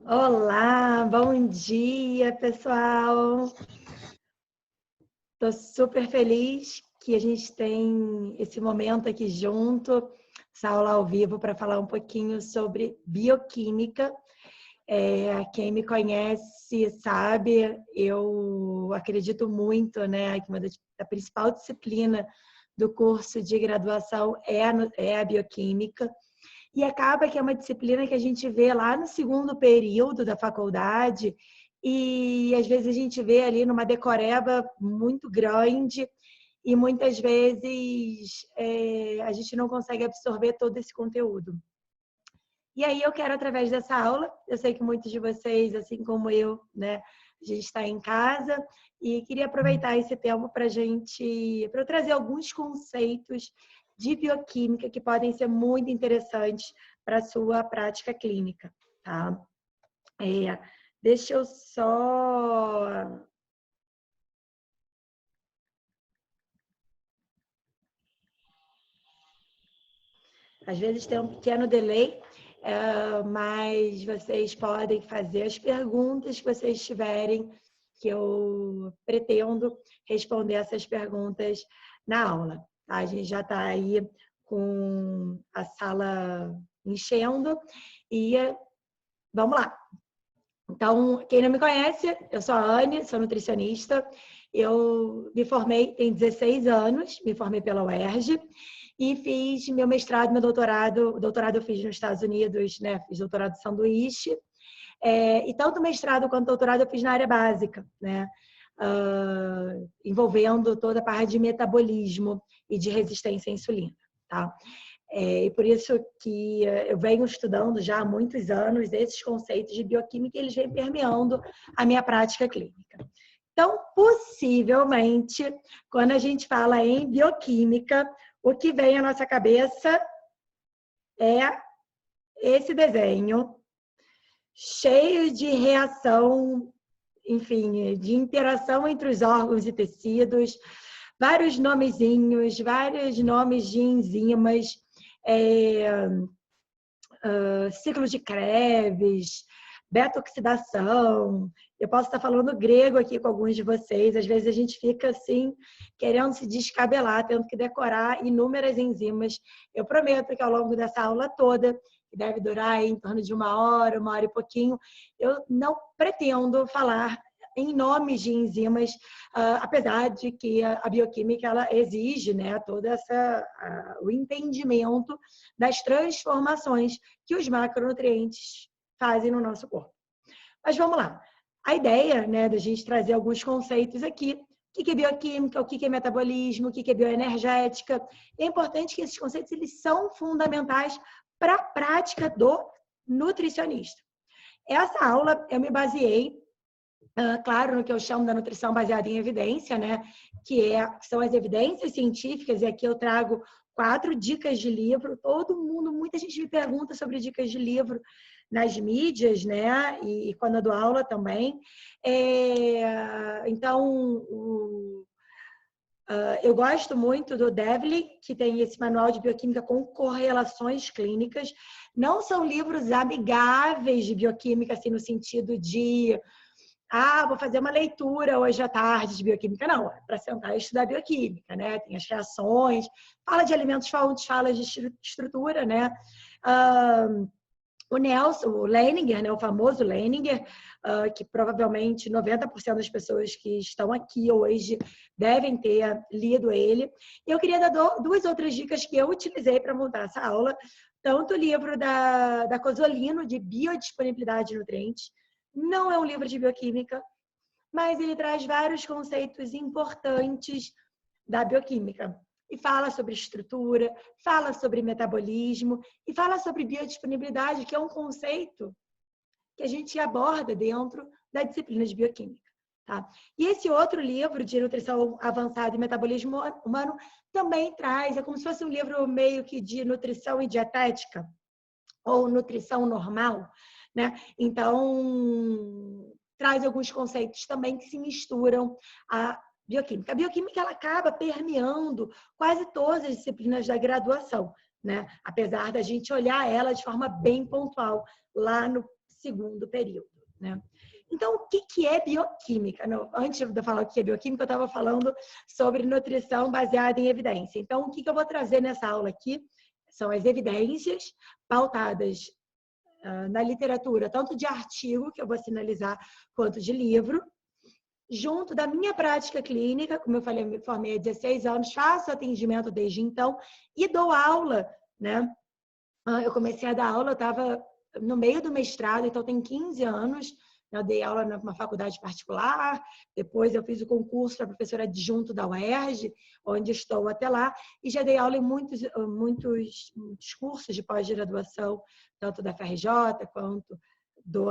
Olá, bom dia, pessoal. Estou super feliz que a gente tem esse momento aqui junto, essa aula ao vivo, para falar um pouquinho sobre bioquímica. Quem me conhece sabe, eu acredito muito, né, que a principal disciplina do curso de graduação é a bioquímica. E acaba que é uma disciplina que a gente vê lá no segundo período da faculdade e às vezes a gente vê ali numa decoreba muito grande e muitas vezes a gente não consegue absorver todo esse conteúdo. E aí eu quero, através dessa aula, eu sei que muitos de vocês, assim como eu, né, a gente está em casa e queria aproveitar esse tempo para eu trazer alguns conceitos de bioquímica que podem ser muito interessantes para a sua prática clínica, tá? Deixa eu só... Às vezes tem um pequeno delay, mas vocês podem fazer as perguntas que vocês tiverem, que eu pretendo responder essas perguntas na aula. Tá? A gente já está aí com a sala enchendo e vamos lá. Então, quem não me conhece, eu sou a Anne, sou nutricionista. Eu me formei, tem 16 anos, me formei pela UERJ e fiz meu mestrado, meu doutorado. O doutorado eu fiz nos Estados Unidos, né? Fiz doutorado de sanduíche. E tanto mestrado quanto doutorado eu fiz na área básica, né? Envolvendo toda a parte de metabolismo e de resistência à insulina, tá? E por isso que eu venho estudando já há muitos anos esses conceitos de bioquímica e eles vêm permeando a minha prática clínica. Então, possivelmente, quando a gente fala em bioquímica, o que vem à nossa cabeça é esse desenho cheio de reação, enfim, de interação entre os órgãos e tecidos, vários nomezinhos, vários nomes de enzimas, ciclo de Krebs, beta-oxidação. Eu posso estar falando grego aqui com alguns de vocês. Às vezes a gente fica assim, querendo se descabelar, tendo que decorar inúmeras enzimas. Eu prometo que ao longo dessa aula toda, que deve durar em torno de uma hora e pouquinho, eu não pretendo falar em nomes de enzimas, apesar de que a bioquímica ela exige, né, o entendimento das transformações que os macronutrientes fazem no nosso corpo. Mas vamos lá. A ideia, né, da gente trazer alguns conceitos aqui. O que é bioquímica, o que é metabolismo, o que é bioenergética. É importante que esses conceitos eles são fundamentais para a prática do nutricionista. Essa aula eu me baseei, claro, no que eu chamo da nutrição baseada em evidência, né? Que são as evidências científicas, e aqui eu trago 4 dicas de livro. Muita gente me pergunta sobre dicas de livro nas mídias, né? E quando eu dou aula também. Então, eu gosto muito do Devlin, que tem esse manual de bioquímica com correlações clínicas. Não são livros amigáveis de bioquímica, assim, no sentido de vou fazer uma leitura hoje à tarde de bioquímica. Não, é para sentar e estudar bioquímica, né? Tem as reações, fala de alimentos fontes, fala de estrutura, né? O Leininger, né? O famoso Leininger, que provavelmente 90% das pessoas que estão aqui hoje devem ter lido ele. Eu queria dar 2 outras dicas que eu utilizei para montar essa aula. Tanto o livro da Cosolino, de Biodisponibilidade de Nutrientes, não é um livro de bioquímica, mas ele traz vários conceitos importantes da bioquímica. E fala sobre estrutura, fala sobre metabolismo e fala sobre biodisponibilidade, que é um conceito que a gente aborda dentro da disciplina de bioquímica. Tá? E esse outro livro de nutrição avançada e metabolismo humano também traz, é como se fosse um livro meio que de nutrição e dietética, ou nutrição normal, né? Então, traz alguns conceitos também que se misturam à bioquímica. A bioquímica ela acaba permeando quase todas as disciplinas da graduação, né? Apesar da gente olhar ela de forma bem pontual lá no segundo período, né? Então, o que é bioquímica? Antes de eu falar o que é bioquímica, eu estava falando sobre nutrição baseada em evidência. Então, o que eu vou trazer nessa aula aqui são as evidências pautadas na literatura, tanto de artigo, que eu vou sinalizar, quanto de livro, junto da minha prática clínica. Como eu falei, eu me formei há 16 anos, faço atendimento desde então e dou aula, né? Eu comecei a dar aula, eu estava no meio do mestrado, então tem 15 anos. Eu dei aula numa faculdade particular, depois eu fiz o concurso para professora adjunto da UERJ, onde estou até lá, e já dei aula em muitos cursos de pós-graduação, tanto da FRJ quanto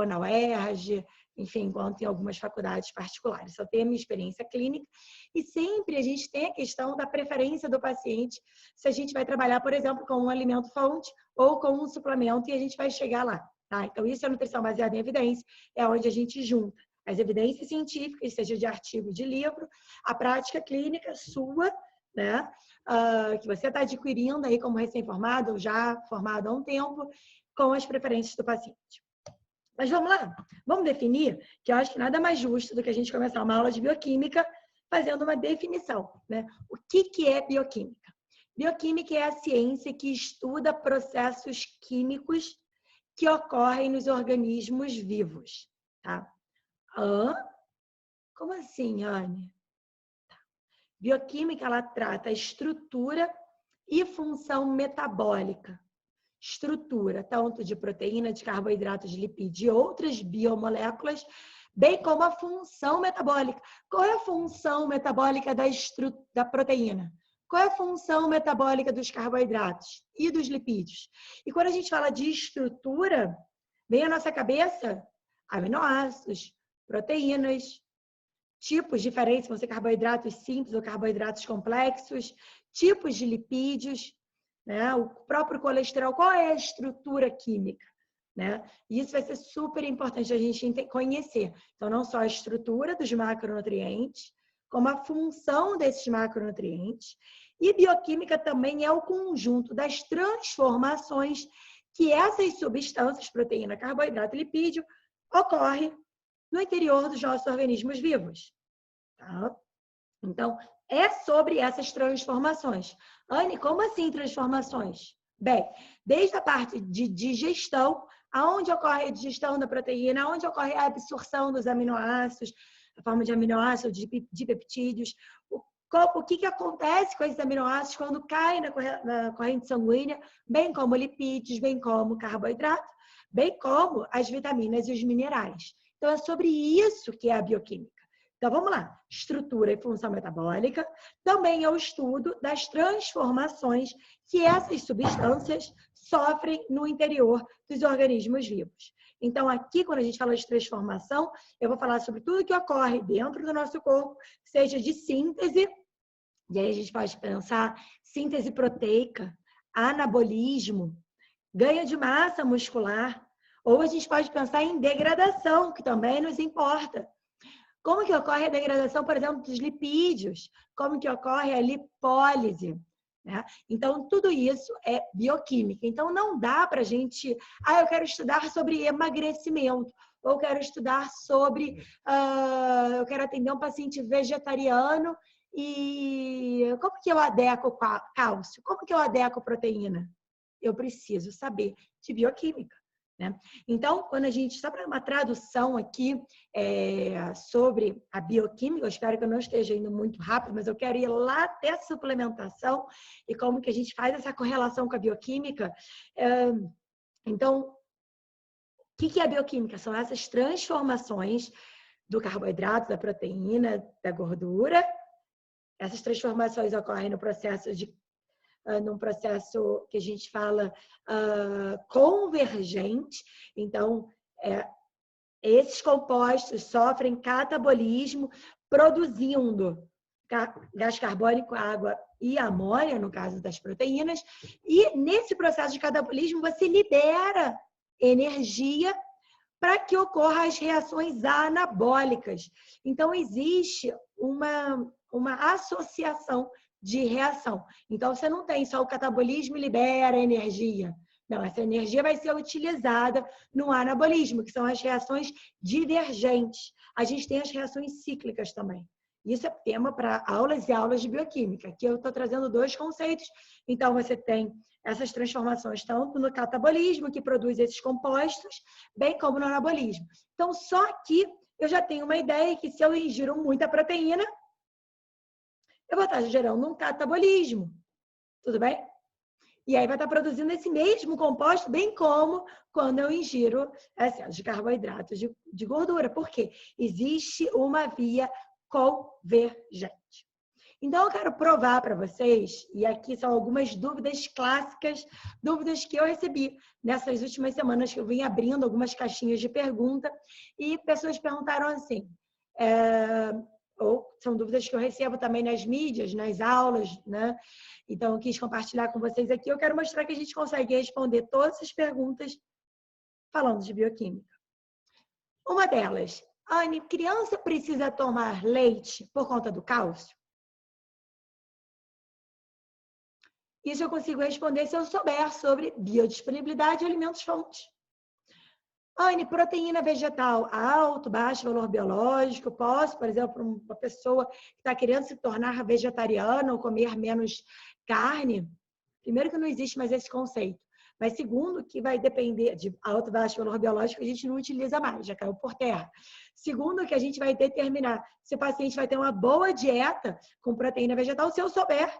na UERJ, enfim, quanto em algumas faculdades particulares. Só tenho a minha experiência clínica e sempre a gente tem a questão da preferência do paciente, se a gente vai trabalhar, por exemplo, com um alimento fonte ou com um suplemento, e a gente vai chegar lá. Tá? Então, isso é nutrição baseada em evidência, é onde a gente junta as evidências científicas, seja de artigo, de livro, a prática clínica sua, né? Que você está adquirindo aí como recém-formado ou já formado há um tempo, com as preferências do paciente. Mas vamos lá, vamos definir, que eu acho que nada mais justo do que a gente começar uma aula de bioquímica fazendo uma definição, né? O que é bioquímica? Bioquímica é a ciência que estuda processos químicos que ocorrem nos organismos vivos, tá? Como assim, Anne? Bioquímica, ela trata a estrutura e função metabólica. Estrutura, tanto de proteína, de carboidratos, de lipídios e outras biomoléculas, bem como a função metabólica. Qual é a função metabólica da proteína? Qual é a função metabólica dos carboidratos e dos lipídios? E quando a gente fala de estrutura, vem à nossa cabeça aminoácidos, proteínas, tipos diferentes, vão ser carboidratos simples ou carboidratos complexos, tipos de lipídios, né? O próprio colesterol, qual é a estrutura química, né? E isso vai ser super importante a gente conhecer. Então, não só a estrutura dos macronutrientes, como a função desses macronutrientes. E bioquímica também é o conjunto das transformações que essas substâncias, proteína, carboidrato e lipídio, ocorre no interior dos nossos organismos vivos. Tá? Então, é sobre essas transformações. Anne, como assim transformações? Bem, desde a parte de digestão, aonde ocorre a digestão da proteína, aonde ocorre a absorção dos aminoácidos, a forma de aminoácidos, de peptídeos, o que acontece com esses aminoácidos quando caem na corrente sanguínea, bem como lipídios, bem como carboidrato, bem como as vitaminas e os minerais. Então, é sobre isso que é a bioquímica. Então, vamos lá. Estrutura e função metabólica também é o estudo das transformações que essas substâncias sofrem no interior dos organismos vivos. Então, aqui, quando a gente fala de transformação, eu vou falar sobre tudo que ocorre dentro do nosso corpo, seja de síntese, e aí a gente pode pensar síntese proteica, anabolismo, ganho de massa muscular, ou a gente pode pensar em degradação, que também nos importa. Como que ocorre a degradação, por exemplo, dos lipídios? Como que ocorre a lipólise? Né? Então, tudo isso é bioquímica. Então, não dá para a gente... eu quero estudar sobre emagrecimento. Ou quero estudar sobre... eu quero atender um paciente vegetariano e... Como que eu adequo cálcio? Como que eu adequo proteína? Eu preciso saber de bioquímica. Né? Então, quando a gente, só para uma tradução aqui sobre a bioquímica, eu espero que eu não esteja indo muito rápido, mas eu quero ir lá até a suplementação e como que a gente faz essa correlação com a bioquímica. Então, o que é a bioquímica? São essas transformações do carboidrato, da proteína, da gordura. Essas transformações ocorrem no processo num processo que a gente fala convergente. Então, esses compostos sofrem catabolismo, produzindo gás carbônico, água e amônia, no caso das proteínas. E nesse processo de catabolismo, você libera energia para que ocorram as reações anabólicas. Então, existe uma associação de reação. Então, você não tem só o catabolismo e libera energia. Não, essa energia vai ser utilizada no anabolismo, que são as reações divergentes. A gente tem as reações cíclicas também. Isso é tema para aulas e aulas de bioquímica. Aqui eu estou trazendo 2 conceitos. Então, você tem essas transformações tanto no catabolismo, que produz esses compostos, bem como no anabolismo. Então, só aqui eu já tenho uma ideia que se eu ingiro muita proteína, eu vou estar gerando um catabolismo. Tudo bem? E aí vai estar produzindo esse mesmo composto, bem como quando eu ingiro excesso de carboidratos, de gordura. Por quê? Existe uma via convergente. Então, eu quero provar para vocês, e aqui são algumas dúvidas clássicas, dúvidas que eu recebi nessas últimas semanas que eu vim abrindo algumas caixinhas de pergunta, e pessoas perguntaram assim, ou são dúvidas que eu recebo também nas mídias, nas aulas, né? Então, eu quis compartilhar com vocês aqui. Eu quero mostrar que a gente consegue responder todas essas perguntas falando de bioquímica. Uma delas, Anne, criança precisa tomar leite por conta do cálcio? Isso eu consigo responder se eu souber sobre biodisponibilidade de alimentos-fonte. Anne, proteína vegetal, alto, baixo valor biológico, posso, por exemplo, uma pessoa que está querendo se tornar vegetariana ou comer menos carne? Primeiro que não existe mais esse conceito. Mas segundo, que vai depender de alto, baixo valor biológico, a gente não utiliza mais, já caiu por terra. Segundo, que a gente vai determinar se o paciente vai ter uma boa dieta com proteína vegetal, se eu souber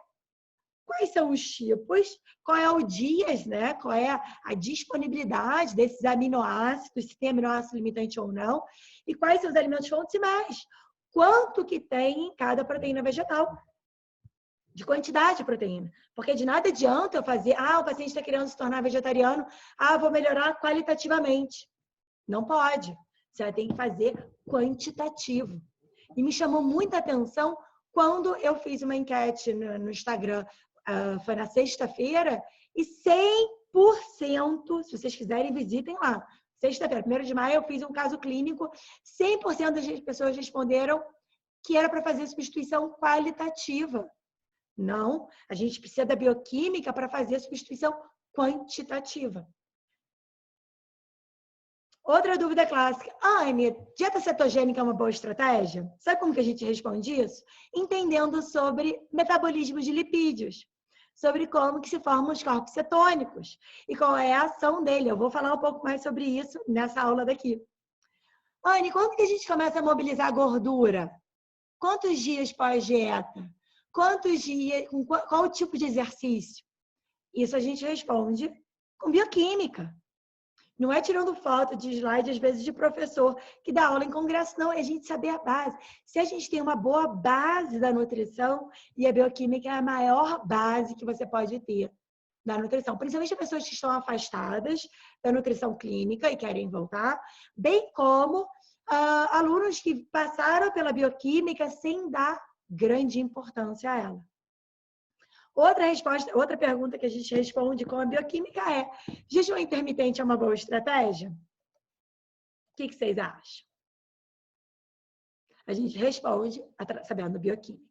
quais são os tipos, qual é o dias, né? Qual é a disponibilidade desses aminoácidos, se tem aminoácido limitante ou não, e quais são os alimentos fontes e mais. Quanto que tem em cada proteína vegetal, de quantidade de proteína. Porque de nada adianta eu fazer, o paciente está querendo se tornar vegetariano, vou melhorar qualitativamente. Não pode. Você tem que fazer quantitativo. E me chamou muita atenção quando eu fiz uma enquete no Instagram, foi na sexta-feira, e 100%, se vocês quiserem, visitem lá. Sexta-feira, 1º de maio, eu fiz um caso clínico, 100% das pessoas responderam que era para fazer substituição qualitativa. Não, a gente precisa da bioquímica para fazer a substituição quantitativa. Outra dúvida clássica. Anne, dieta cetogênica é uma boa estratégia? Sabe como que a gente responde isso? Entendendo sobre metabolismo de lipídios, sobre como que se formam os corpos cetônicos e qual é a ação dele. Eu vou falar um pouco mais sobre isso nessa aula daqui. Anne, quando que a gente começa a mobilizar a gordura? Quantos dias pós-dieta? Quantos dias? Qual o tipo de exercício? Isso a gente responde com bioquímica. Não é tirando foto de slide, às vezes, de professor que dá aula em congresso, não. É a gente saber a base. Se a gente tem uma boa base da nutrição, e a bioquímica é a maior base que você pode ter da nutrição. Principalmente as pessoas que estão afastadas da nutrição clínica e querem voltar, bem como alunos que passaram pela bioquímica sem dar grande importância a ela. Outra pergunta que a gente responde com a bioquímica é: jejum intermitente é uma boa estratégia? O que vocês acham? A gente responde sabendo bioquímica.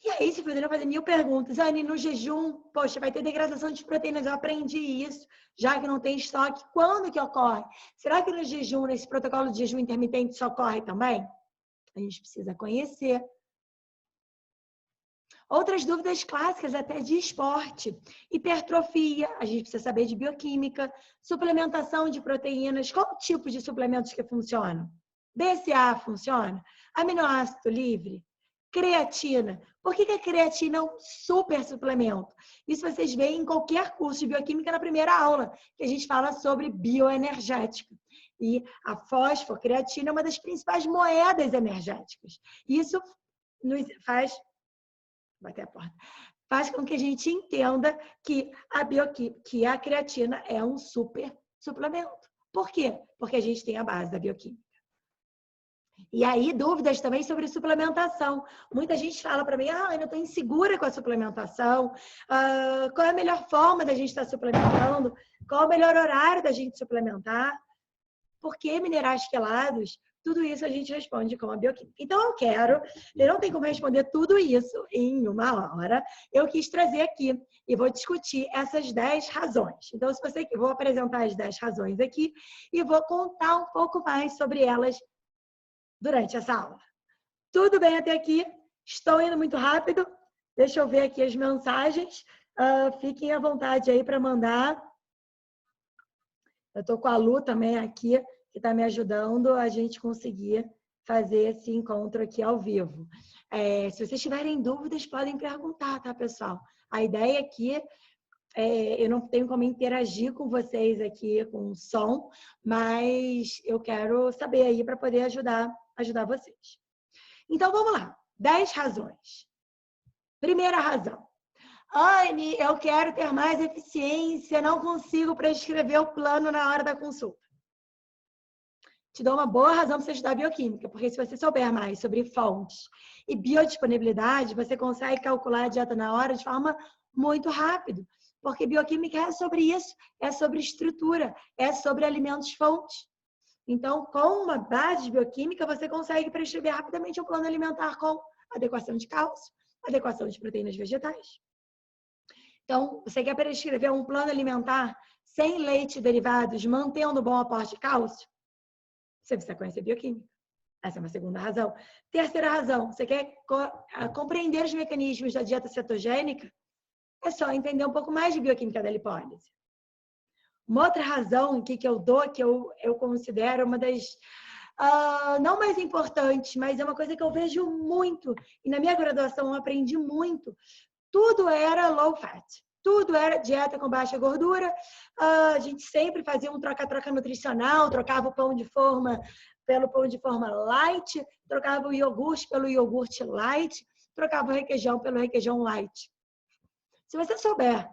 E aí, se poderiam fazer 1000 perguntas. Anne, no jejum, poxa, vai ter degradação de proteínas, eu aprendi isso, já que não tem estoque. Quando que ocorre? Será que no jejum, nesse protocolo de jejum intermitente, isso ocorre também? A gente precisa conhecer. Outras dúvidas clássicas até de esporte. Hipertrofia, a gente precisa saber de bioquímica. Suplementação de proteínas, qual tipo de suplementos que funcionam? BCA funciona? Aminoácido livre? Creatina. Por que a creatina é um super suplemento? Isso vocês veem em qualquer curso de bioquímica na primeira aula, que a gente fala sobre bioenergética. E a fosfocreatina é uma das principais moedas energéticas. Isso nos faz... bater a porta. Faz com que a gente entenda que a creatina é um super suplemento. Por quê? Porque a gente tem a base da bioquímica. E aí, dúvidas também sobre suplementação. Muita gente fala para mim, eu estou insegura com a suplementação. Qual é a melhor forma da gente estar suplementando? Qual é o melhor horário da gente suplementar? Por que minerais quelados? Tudo isso a gente responde com a bioquímica. Então, eu não tenho como responder tudo isso em uma hora. Eu quis trazer aqui e vou discutir essas 10 razões. Então, se você vou apresentar as 10 razões aqui e vou contar um pouco mais sobre elas durante essa aula. Tudo bem até aqui? Estou indo muito rápido? Deixa eu ver aqui as mensagens. Fiquem à vontade aí para mandar. Eu estou com a Lu também aqui, que está me ajudando a gente conseguir fazer esse encontro aqui ao vivo. Se vocês tiverem dúvidas, podem perguntar, tá, pessoal? A ideia aqui, eu não tenho como interagir com vocês aqui com o som, mas eu quero saber aí para poder ajudar vocês. Então, vamos lá. 10 razões. Primeira razão. Anne, eu quero ter mais eficiência, não consigo prescrever o plano na hora da consulta. Te dou uma boa razão para você estudar bioquímica, porque se você souber mais sobre fontes e biodisponibilidade, você consegue calcular a dieta na hora de forma muito rápido. Porque bioquímica é sobre isso, é sobre estrutura, é sobre alimentos-fontes. Então, com uma base de bioquímica, você consegue prescrever rapidamente um plano alimentar com adequação de cálcio, adequação de proteínas vegetais. Então, você quer prescrever um plano alimentar sem leite e derivados, mantendo bom aporte de cálcio? Você precisa conhecer bioquímica. Essa é uma segunda razão. Terceira razão, você quer compreender os mecanismos da dieta cetogênica? É só entender um pouco mais de bioquímica da lipólise. Uma outra razão que eu dou, que eu considero uma das, não mais importantes, mas é uma coisa que eu vejo muito, e na minha graduação eu aprendi muito, tudo era low fat, tudo era dieta com baixa gordura, a gente sempre fazia um troca-troca nutricional, trocava o pão de forma pelo pão de forma light, trocava o iogurte pelo iogurte light, trocava o requeijão pelo requeijão light. Se você souber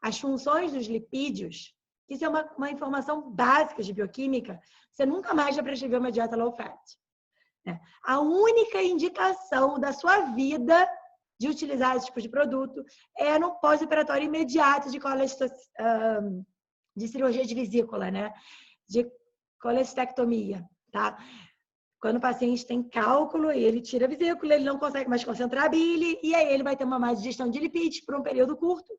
as funções dos lipídios, isso é uma informação básica de bioquímica, você nunca mais vai prescrever uma dieta low fat. A única indicação da sua vida de utilizar esse tipo de produto é no pós-operatório imediato de cirurgia de vesícula, né? De colestectomia, tá? Quando o paciente tem cálculo, ele tira a vesícula, ele não consegue mais concentrar a bile, e aí ele vai ter uma má digestão de lipídios por um período curto.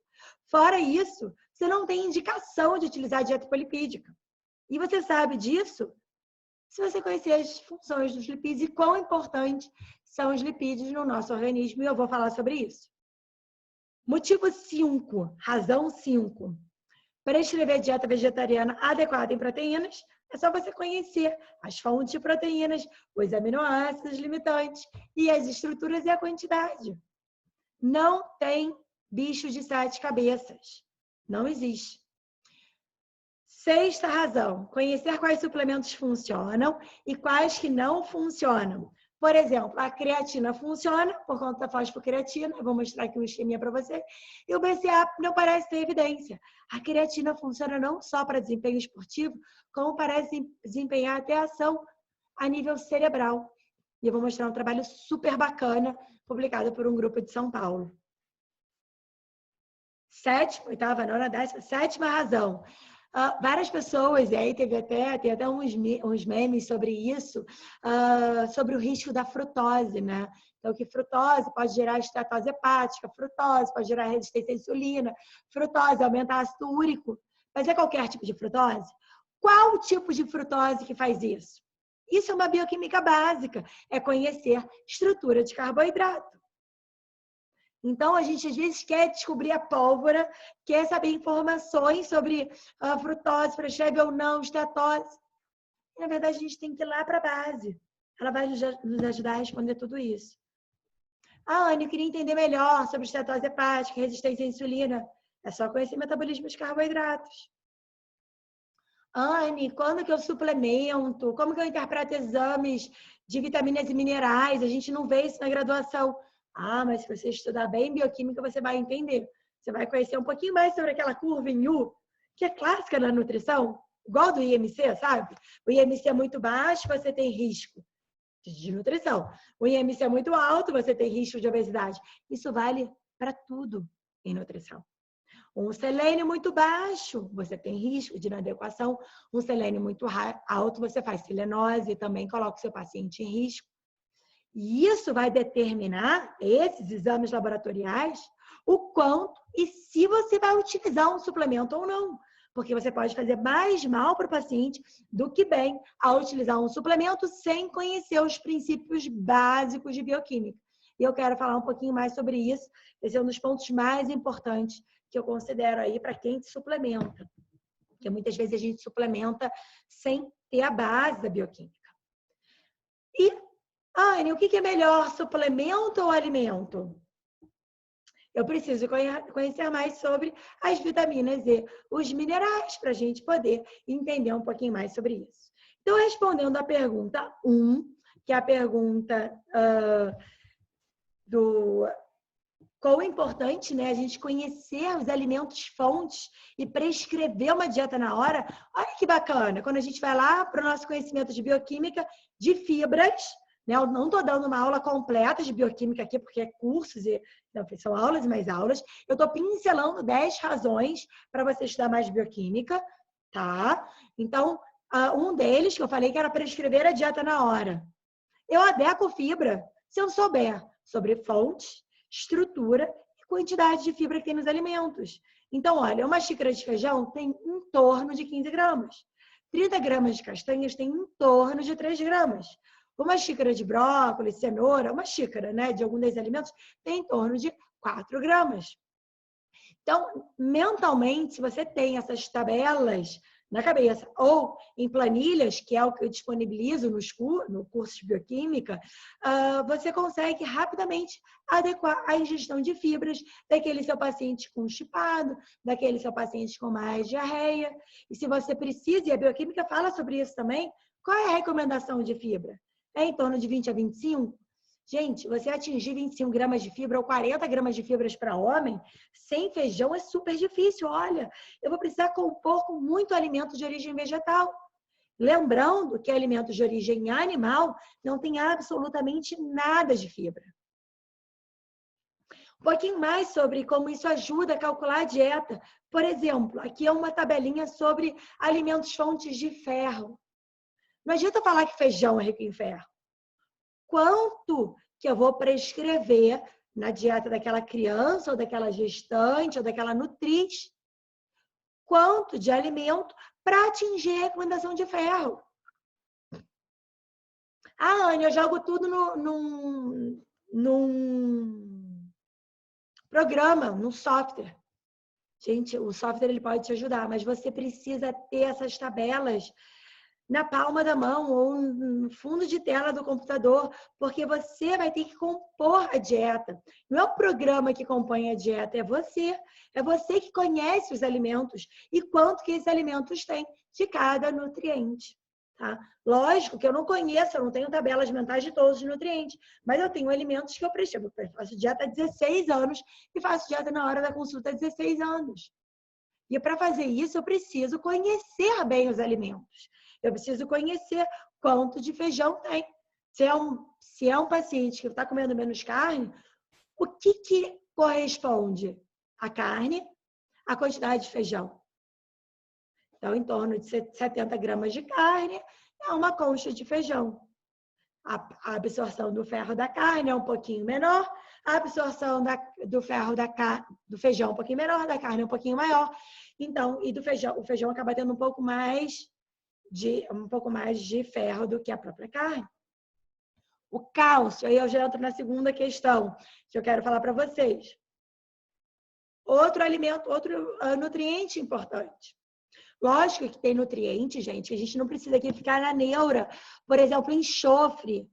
Fora isso, você não tem indicação de utilizar a dieta hipolipídica. E você sabe disso se você conhecer as funções dos lipídios e quão importantes são os lipídios no nosso organismo, e eu vou falar sobre isso. Motivo 5, razão 5. Para escrever dieta vegetariana adequada em proteínas, é só você conhecer as fontes de proteínas, os aminoácidos limitantes e as estruturas e a quantidade. Não tem bicho de 7 cabeças. Não existe. Sexta razão, conhecer quais suplementos funcionam e quais que não funcionam. Por exemplo, a creatina funciona por conta da fosfocreatina, eu vou mostrar aqui um esqueminha para você, e o BCA não parece ter evidência. A creatina funciona não só para desempenho esportivo, como parece desempenhar até ação a nível cerebral. E eu vou mostrar um trabalho super bacana, publicado por um grupo de São Paulo. Sétima razão. Várias pessoas, e aí tem até uns memes sobre isso, sobre o risco da frutose, né? Então, que frutose pode gerar esteatose hepática, frutose pode gerar resistência à insulina, frutose aumenta ácido úrico. Mas é qualquer tipo de frutose? Qual o tipo de frutose que faz isso? Isso é uma bioquímica básica, é conhecer estrutura de carboidrato. Então, a gente às vezes quer descobrir a pólvora, quer saber informações sobre a frutose, prescreve ou não, esteatose. E, na verdade, a gente tem que ir lá para a base. Ela vai nos ajudar a responder tudo isso. Anne, eu queria entender melhor sobre esteatose hepática, resistência à insulina. É só conhecer metabolismo de carboidratos. Anne, quando que eu suplemento? Como que eu interpreto exames de vitaminas e minerais? A gente não vê isso na graduação. Mas se você estudar bem bioquímica, você vai entender. Você vai conhecer um pouquinho mais sobre aquela curva em U, que é clássica na nutrição, igual do IMC, sabe? O IMC é muito baixo, você tem risco de nutrição. O IMC é muito alto, você tem risco de obesidade. Isso vale para tudo em nutrição. Um selênio muito baixo, você tem risco de inadequação. Um selênio muito alto, você faz selenose e também coloca o seu paciente em risco. E isso vai determinar, esses exames laboratoriais, o quanto e se você vai utilizar um suplemento ou não. Porque você pode fazer mais mal para o paciente do que bem ao utilizar um suplemento sem conhecer os princípios básicos de bioquímica. E eu quero falar um pouquinho mais sobre isso. Esse é um dos pontos mais importantes que eu considero aí para quem suplementa. Porque muitas vezes a gente suplementa sem ter a base da bioquímica. E, Anne, o que é melhor, suplemento ou alimento? Eu preciso conhecer mais sobre as vitaminas e os minerais para a gente poder entender um pouquinho mais sobre isso. Então, respondendo à pergunta 1, que é a pergunta do quão é importante, né, a gente conhecer os alimentos fontes e prescrever uma dieta na hora. Olha que bacana, quando a gente vai lá para o nosso conhecimento de bioquímica de fibras, né, eu não estou dando uma aula completa de bioquímica aqui, porque é cursos e não, são aulas e mais aulas. Eu estou pincelando 10 razões para você estudar mais bioquímica, tá? Então, um deles que eu falei que era prescrever a dieta na hora. Eu adequo fibra se eu souber sobre fontes, estrutura e quantidade de fibra que tem nos alimentos. Então, olha, uma xícara de feijão tem em torno de 15 gramas. 30 gramas de castanhas tem em torno de 3 gramas. Uma xícara de brócolis, cenoura, uma xícara, né, de algum desses alimentos tem em torno de 4 gramas. Então, mentalmente, se você tem essas tabelas na cabeça, ou em planilhas, que é o que eu disponibilizo no curso de bioquímica, você consegue rapidamente adequar a ingestão de fibras daquele seu paciente constipado, daquele seu paciente com mais diarreia. E se você precisa, e a bioquímica fala sobre isso também, qual é a recomendação de fibra? É em torno de 20 a 25? Gente, você atingir 25 gramas de fibra ou 40 gramas de fibras para homem, sem feijão é super difícil. Olha, eu vou precisar compor com muito alimento de origem vegetal. Lembrando que alimentos de origem animal não tem absolutamente nada de fibra. Um pouquinho mais sobre como isso ajuda a calcular a dieta. Por exemplo, aqui é uma tabelinha sobre alimentos fontes de ferro. Não adianta falar que feijão é rico em ferro. Quanto que eu vou prescrever na dieta daquela criança, ou daquela gestante, ou daquela nutriz, quanto de alimento para atingir a recomendação de ferro. Ah, Anne, eu jogo tudo num programa, num software. Gente, o software ele pode te ajudar, mas você precisa ter essas tabelas na palma da mão ou no fundo de tela do computador, porque você vai ter que compor a dieta. Não é o programa que compõe a dieta, é você. É você que conhece os alimentos e quanto que esses alimentos têm de cada nutriente. Tá? Lógico que eu não conheço, eu não tenho tabelas mentais de todos os nutrientes, mas eu tenho alimentos que eu prescrevo. Eu faço dieta há 16 anos e faço dieta na hora da consulta há 16 anos. E para fazer isso, eu preciso conhecer bem os alimentos. Eu preciso conhecer quanto de feijão tem. Se é um paciente que está comendo menos carne, o que corresponde à carne, à quantidade de feijão? Então, em torno de 70 gramas de carne é uma concha de feijão. A absorção do ferro da carne é um pouquinho menor, a absorção do ferro do feijão é um pouquinho menor, da carne é um pouquinho maior. Então, e do feijão, o feijão acaba tendo um pouco mais de ferro do que a própria carne. O cálcio, aí eu já entro na segunda questão que eu quero falar para vocês. Outro alimento, outro nutriente importante. Lógico que tem nutrientes, gente, que a gente não precisa aqui ficar na neura. Por exemplo, enxofre,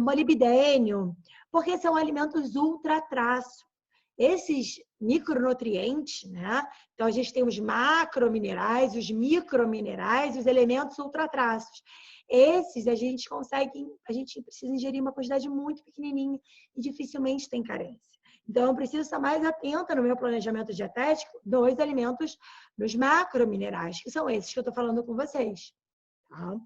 molibdênio, porque são alimentos ultra traço. Esses micronutrientes, né? Então, a gente tem os macrominerais, os microminerais, os elementos ultratraços. Esses a gente precisa ingerir uma quantidade muito pequenininha e dificilmente tem carência. Então, eu preciso estar mais atenta no meu planejamento dietético dos alimentos, dos macrominerais, que são esses que eu estou falando com vocês. Tá?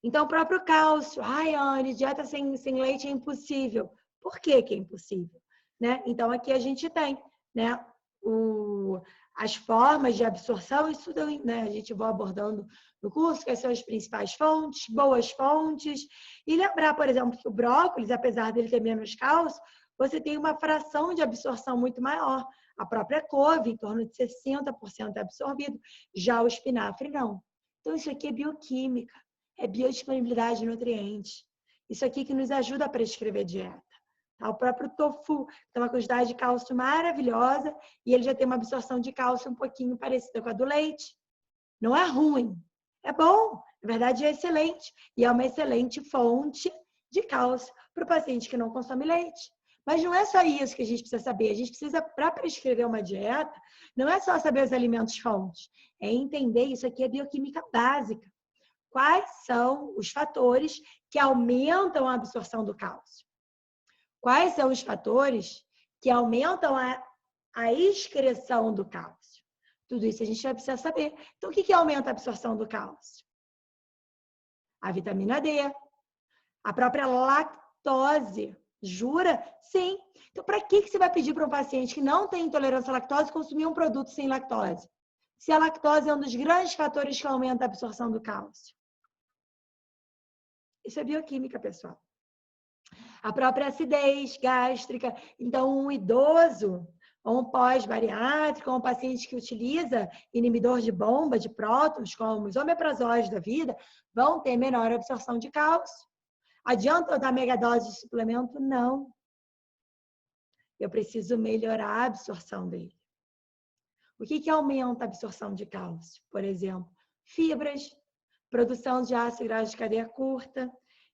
Então, o próprio cálcio. Ai, Anne, dieta sem leite é impossível. Por que é impossível? Né? Então, aqui a gente tem, né, as formas de absorção, isso né, a gente vai abordando no curso, quais são as principais fontes, boas fontes. E lembrar, por exemplo, que o brócolis, apesar dele ter menos cálcio, você tem uma fração de absorção muito maior. A própria couve, em torno de 60% é absorvido. Já o espinafre, não. Então, isso aqui é bioquímica, é biodisponibilidade de nutrientes. Isso aqui que nos ajuda a prescrever dieta. O próprio tofu tem uma quantidade de cálcio maravilhosa e ele já tem uma absorção de cálcio um pouquinho parecida com a do leite. Não é ruim, é bom, na verdade é excelente. E é uma excelente fonte de cálcio para o paciente que não consome leite. Mas não é só isso que a gente precisa saber. A gente precisa, para prescrever uma dieta, não é só saber os alimentos fontes, é entender, isso aqui é bioquímica básica. Quais são os fatores que aumentam a absorção do cálcio? Quais são os fatores que aumentam a excreção do cálcio? Tudo isso a gente vai precisar saber. Então, o que aumenta a absorção do cálcio? A vitamina D, a própria lactose. Jura? Sim. Então, para que você vai pedir para um paciente que não tem intolerância à lactose consumir um produto sem lactose? Se a lactose é um dos grandes fatores que aumenta a absorção do cálcio. Isso é bioquímica, pessoal. A própria acidez gástrica. Então, um idoso, ou um pós-bariátrico, ou um paciente que utiliza inibidor de bomba, de prótons, como os omeprazóis da vida, vão ter menor absorção de cálcio. Adianta eu dar megadose de suplemento? Não. Eu preciso melhorar a absorção dele. O que aumenta a absorção de cálcio? Por exemplo, fibras, produção de ácido graxo de cadeia curta.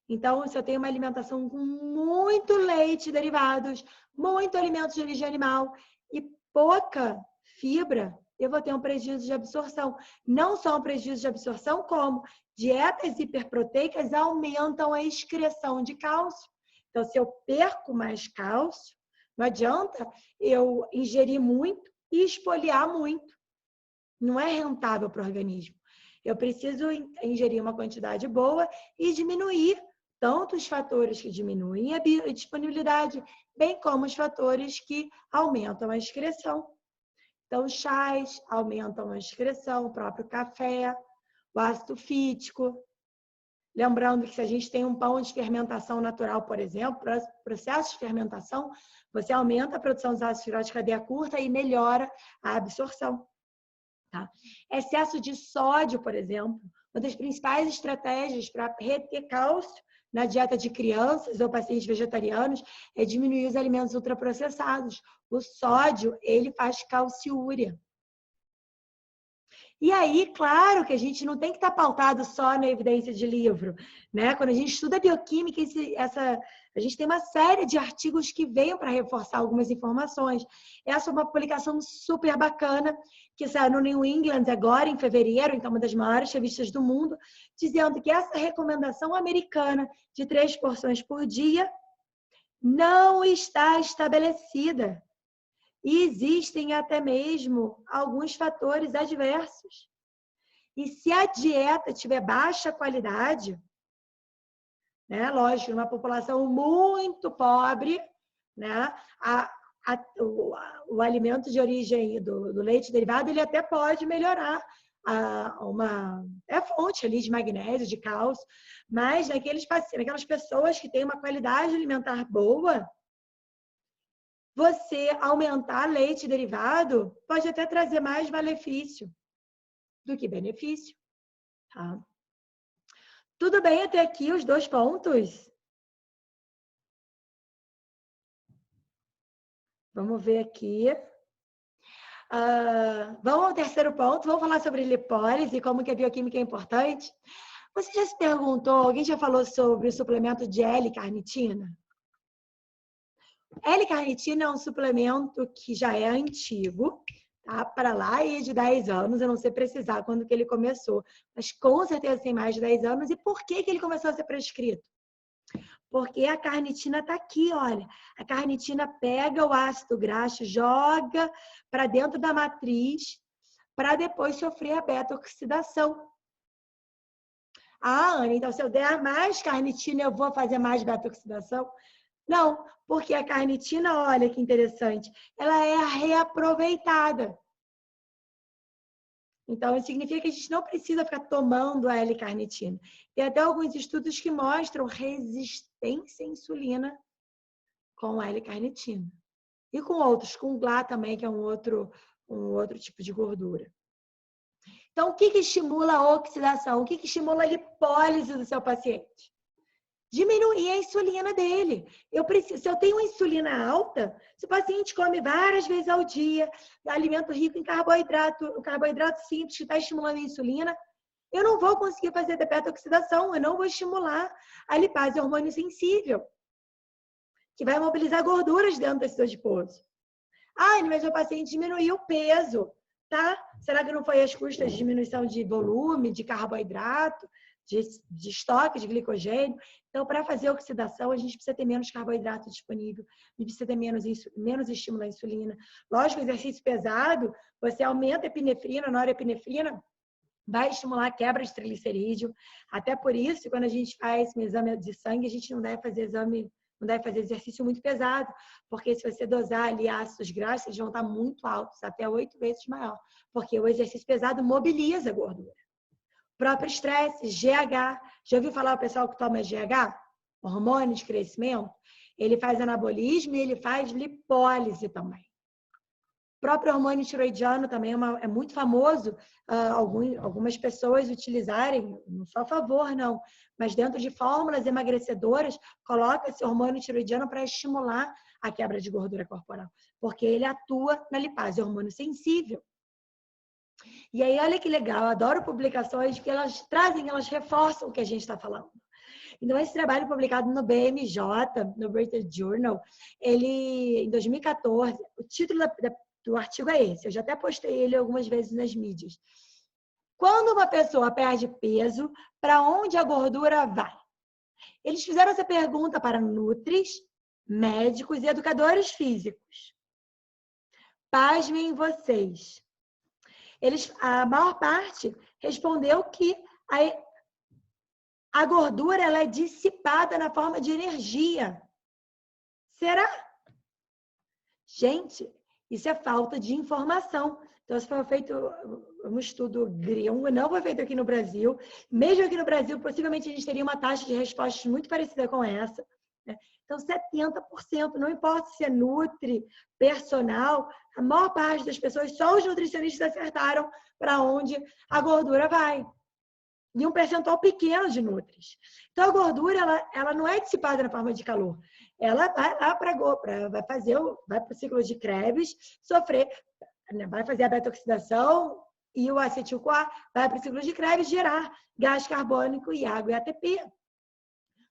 Então, se eu tenho uma alimentação com muito leite e derivados, muito alimentos de origem animal e pouca fibra, eu vou ter um prejuízo de absorção. Não só um prejuízo de absorção, como dietas hiperproteicas aumentam a excreção de cálcio. Então, se eu perco mais cálcio, não adianta eu ingerir muito e espoliar muito. Não é rentável para o organismo. Eu preciso ingerir uma quantidade boa e diminuir tanto os fatores que diminuem a biodisponibilidade, bem como os fatores que aumentam a excreção. Então, chás aumentam a excreção, o próprio café, o ácido fítico. Lembrando que se a gente tem um pão de fermentação natural, por exemplo, processo de fermentação, você aumenta a produção dos ácidos graxos de cadeia curta e melhora a absorção. Tá? Excesso de sódio, por exemplo, uma das principais estratégias para reter cálcio na dieta de crianças ou pacientes vegetarianos é diminuir os alimentos ultraprocessados. O sódio, ele faz calciúria. E aí, claro que a gente não tem que estar pautado só na evidência de livro, né? Quando a gente estuda bioquímica, a gente tem uma série de artigos que veio para reforçar algumas informações. Essa é uma publicação super bacana, que saiu no New England agora, em fevereiro, então uma das maiores revistas do mundo, dizendo que essa recomendação americana de 3 porções por dia não está estabelecida. E existem até mesmo alguns fatores adversos. E se a dieta tiver baixa qualidade, né, lógico, numa população muito pobre, né, o alimento de origem do leite derivado, ele até pode melhorar é fonte ali de magnésio, de cálcio, mas naquelas pessoas que têm uma qualidade alimentar boa, você aumentar leite derivado pode até trazer mais malefício do que benefício. Tá? Tudo bem até aqui os 2 pontos? Vamos ver aqui. Vamos ao terceiro ponto. Vamos falar sobre lipólise e como que a bioquímica é importante. Você já se perguntou, alguém já falou sobre o suplemento de L-carnitina? L-carnitina é um suplemento que já é antigo, tá? Para lá e de 10 anos, eu não sei precisar quando que ele começou, mas com certeza tem mais de 10 anos. E por que ele começou a ser prescrito? Porque a carnitina está aqui, olha. A carnitina pega o ácido graxo, joga para dentro da matriz, para depois sofrer a beta-oxidação. Ah, Ana, então se eu der mais carnitina, eu vou fazer mais beta-oxidação? Não, porque a carnitina, olha que interessante, ela é reaproveitada. Então, isso significa que a gente não precisa ficar tomando a L-carnitina. Tem até alguns estudos que mostram resistência à insulina com a L-carnitina. E com outros, com GLA também, que é um outro tipo de gordura. Então, o que estimula a oxidação? O que estimula a lipólise do seu paciente? Diminuir a insulina dele. Se eu tenho uma insulina alta, se o paciente come várias vezes ao dia, alimento rico em carboidrato, o carboidrato simples que está estimulando a insulina, eu não vou conseguir fazer beta-oxidação, eu não vou estimular a lipase hormônio sensível, que vai mobilizar gorduras dentro do tecido adiposo. Mas meu paciente diminuiu o peso, tá? Será que não foi às custas de diminuição de volume, de carboidrato, de estoque de glicogênio? Então, para fazer oxidação, a gente precisa ter menos carboidrato disponível, a gente precisa ter menos estímulo à insulina. Lógico, exercício pesado, você aumenta a epinefrina, norepinefrina, vai estimular a quebra de triglicerídeo. Até por isso, quando a gente faz um exame de sangue, a gente não deve fazer exercício muito pesado, porque se você dosar ali ácidos graxos, eles vão estar muito altos, até 8 vezes maior, porque o exercício pesado mobiliza a gordura. Próprio estresse, GH. Já ouviu falar o pessoal que toma GH? Hormônio de crescimento? Ele faz anabolismo e ele faz lipólise também. O próprio hormônio tiroidiano também é muito famoso. Algumas pessoas utilizarem, não sou a favor, não, mas dentro de fórmulas emagrecedoras, coloca esse hormônio tiroidiano para estimular a quebra de gordura corporal, porque ele atua na lipase, hormônio sensível. E aí, olha que legal, eu adoro publicações que elas reforçam o que a gente está falando. Então, esse trabalho publicado no BMJ, no British Journal, ele, em 2014, o título do artigo é esse, eu já até postei ele algumas vezes nas mídias. Quando uma pessoa perde peso, para onde a gordura vai? Eles fizeram essa pergunta para nutris, médicos e educadores físicos. Pasmem vocês. A maior parte respondeu que a gordura ela é dissipada na forma de energia. Será? Gente, isso é falta de informação. Então, se foi feito um estudo gringo, não foi feito aqui no Brasil. Mesmo aqui no Brasil, possivelmente a gente teria uma taxa de respostas muito parecida com essa. Né? Então, 70%, não importa se é nutri, personal, a maior parte das pessoas, só os nutricionistas acertaram para onde a gordura vai. E um percentual pequeno de nutris. Então, a gordura, ela não é dissipada na forma de calor. Ela vai lá vai para o ciclo de Krebs, vai fazer a beta-oxidação e o acetil-CoA vai para o ciclo de Krebs gerar gás carbônico e água e ATP.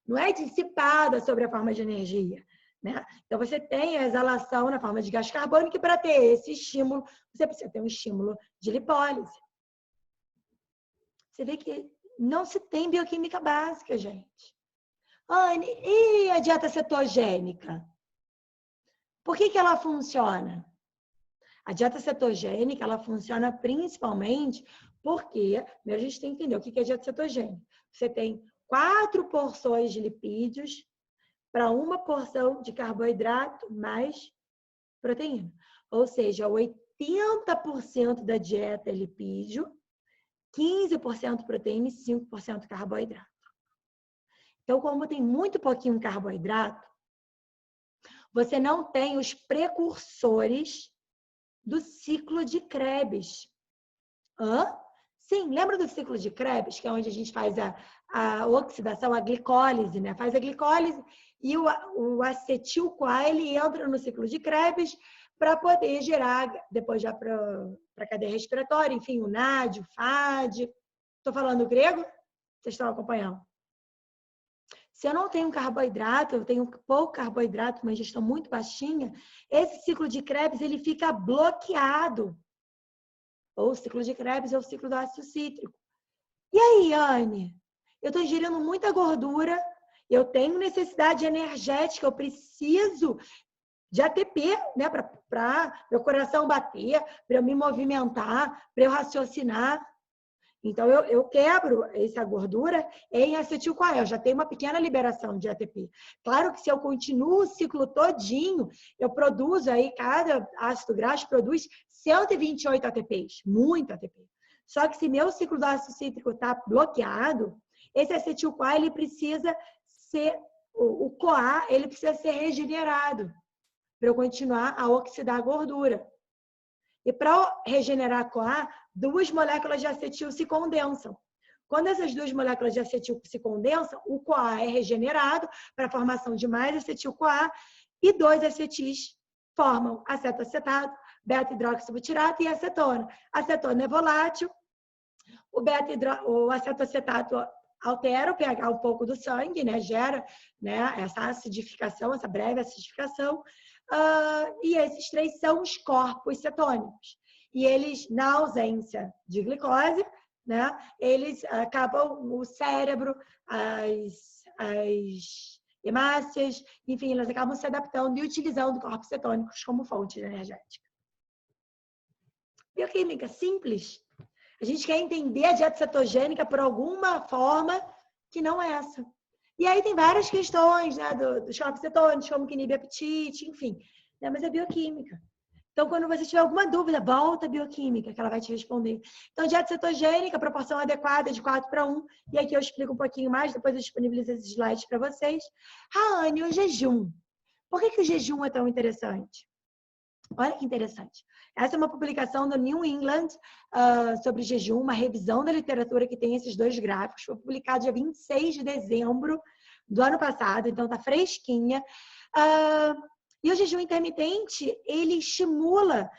Não é dissipada sobre a forma de energia. Né? Então, você tem a exalação na forma de gás carbônico e para ter esse estímulo, você precisa ter um estímulo de lipólise. Você vê que não se tem bioquímica básica, gente. Anne, e a dieta cetogênica? Por que ela funciona? A dieta cetogênica, ela funciona principalmente porque, a gente tem que entender o que é dieta cetogênica. Você tem 4 porções de lipídios para uma porção de carboidrato mais proteína. Ou seja, 80% da dieta é lipídio, 15% proteína e 5% carboidrato. Então, como tem muito pouquinho carboidrato, você não tem os precursores do ciclo de Krebs. Sim, lembra do ciclo de Krebs, que é onde a gente faz a oxidação, a glicólise, né? Faz a glicólise e o acetil-CoA, ele entra no ciclo de Krebs para poder gerar, depois já para a cadeia respiratória, enfim, o NAD, o FAD. Estou falando grego? Vocês estão acompanhando? Se eu não tenho carboidrato, eu tenho pouco carboidrato, uma ingestão muito baixinha, esse ciclo de Krebs ele fica bloqueado. Ou o ciclo de Krebs ou o ciclo do ácido cítrico. E aí, Anne? Eu estou ingerindo muita gordura, eu tenho necessidade energética, eu preciso de ATP, né, para meu coração bater, para eu me movimentar, para eu raciocinar. Então, eu quebro essa gordura em acetil-CoA. Eu já tenho uma pequena liberação de ATP. Claro que se eu continuo o ciclo todinho, eu produzo aí, cada ácido graxo produz 128 ATPs, muito ATP. Só que se meu ciclo do ácido cítrico está bloqueado, esse acetil-CoA, ele precisa ser, o CoA, ele precisa ser regenerado para eu continuar a oxidar a gordura. E para regenerar CoA, 2 moléculas de acetil se condensam. Quando essas 2 moléculas de acetil se condensam, o CoA é regenerado para a formação de mais acetil-CoA e 2 acetis formam acetoacetato, beta-hidroxibutirato e acetona. A acetona é volátil, o acetoacetato altera o pH um pouco do sangue, né? Gera, né, essa acidificação, essa breve acidificação. E esses 3 são os corpos cetônicos. E eles, na ausência de glicose, né, eles acabam, o cérebro, as hemácias, enfim, elas acabam se adaptando e utilizando corpos cetônicos como fonte energética. Bioquímica simples. A gente quer entender a dieta cetogênica por alguma forma que não é essa. E aí tem várias questões, né, dos corpos cetônicos, como que inibe apetite, enfim. Né, mas é bioquímica. Então, quando você tiver alguma dúvida, volta a bioquímica, que ela vai te responder. Então, dieta cetogênica, proporção adequada de 4:1. E aqui eu explico um pouquinho mais, depois eu disponibilizo esses slides para vocês. Rayane, o jejum. Por que o jejum é tão interessante? Olha que interessante. Essa é uma publicação do New England sobre jejum, uma revisão da literatura que tem esses 2 gráficos. Foi publicado dia 26 de dezembro do ano passado, então está fresquinha. E o jejum intermitente, ele estimula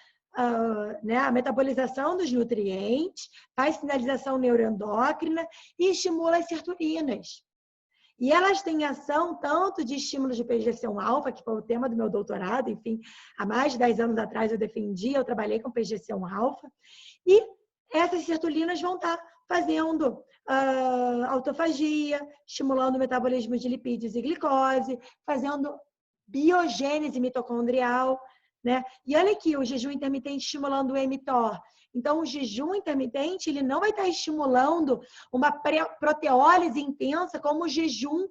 né, a metabolização dos nutrientes, faz sinalização neuroendócrina e estimula as sirtuinas. E elas têm ação tanto de estímulo de PGC1-alfa, que foi o tema do meu doutorado, enfim, há mais de 10 anos atrás eu trabalhei com PGC1-alfa, e essas sirtulinas vão estar fazendo autofagia, estimulando o metabolismo de lipídios e glicose, fazendo biogênese mitocondrial, né? E olha aqui, o jejum intermitente estimulando o mTOR. Então, o jejum intermitente, ele não vai estar estimulando uma proteólise intensa como o jejum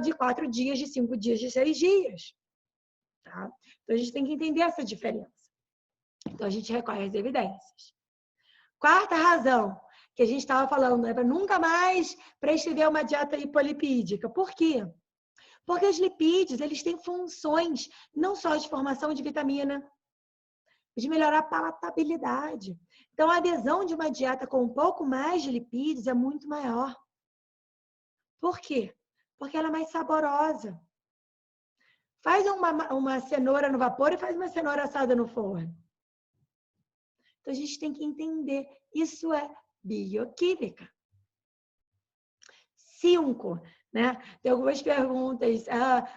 de 4 dias, de 5 dias, de 6 dias. Tá? Então, a gente tem que entender essa diferença. Então, a gente recorre às evidências. Quarta razão que a gente estava falando, é para nunca mais prescrever uma dieta hipolipídica. Por quê? Porque os lipídios, eles têm funções não só de formação de vitamina, de melhorar a palatabilidade. Então, a adesão de uma dieta com um pouco mais de lipídios é muito maior. Por quê? Porque ela é mais saborosa. Faz uma cenoura no vapor e faz uma cenoura assada no forno. Então, a gente tem que entender. Isso é bioquímica. 5, né? Tem algumas perguntas.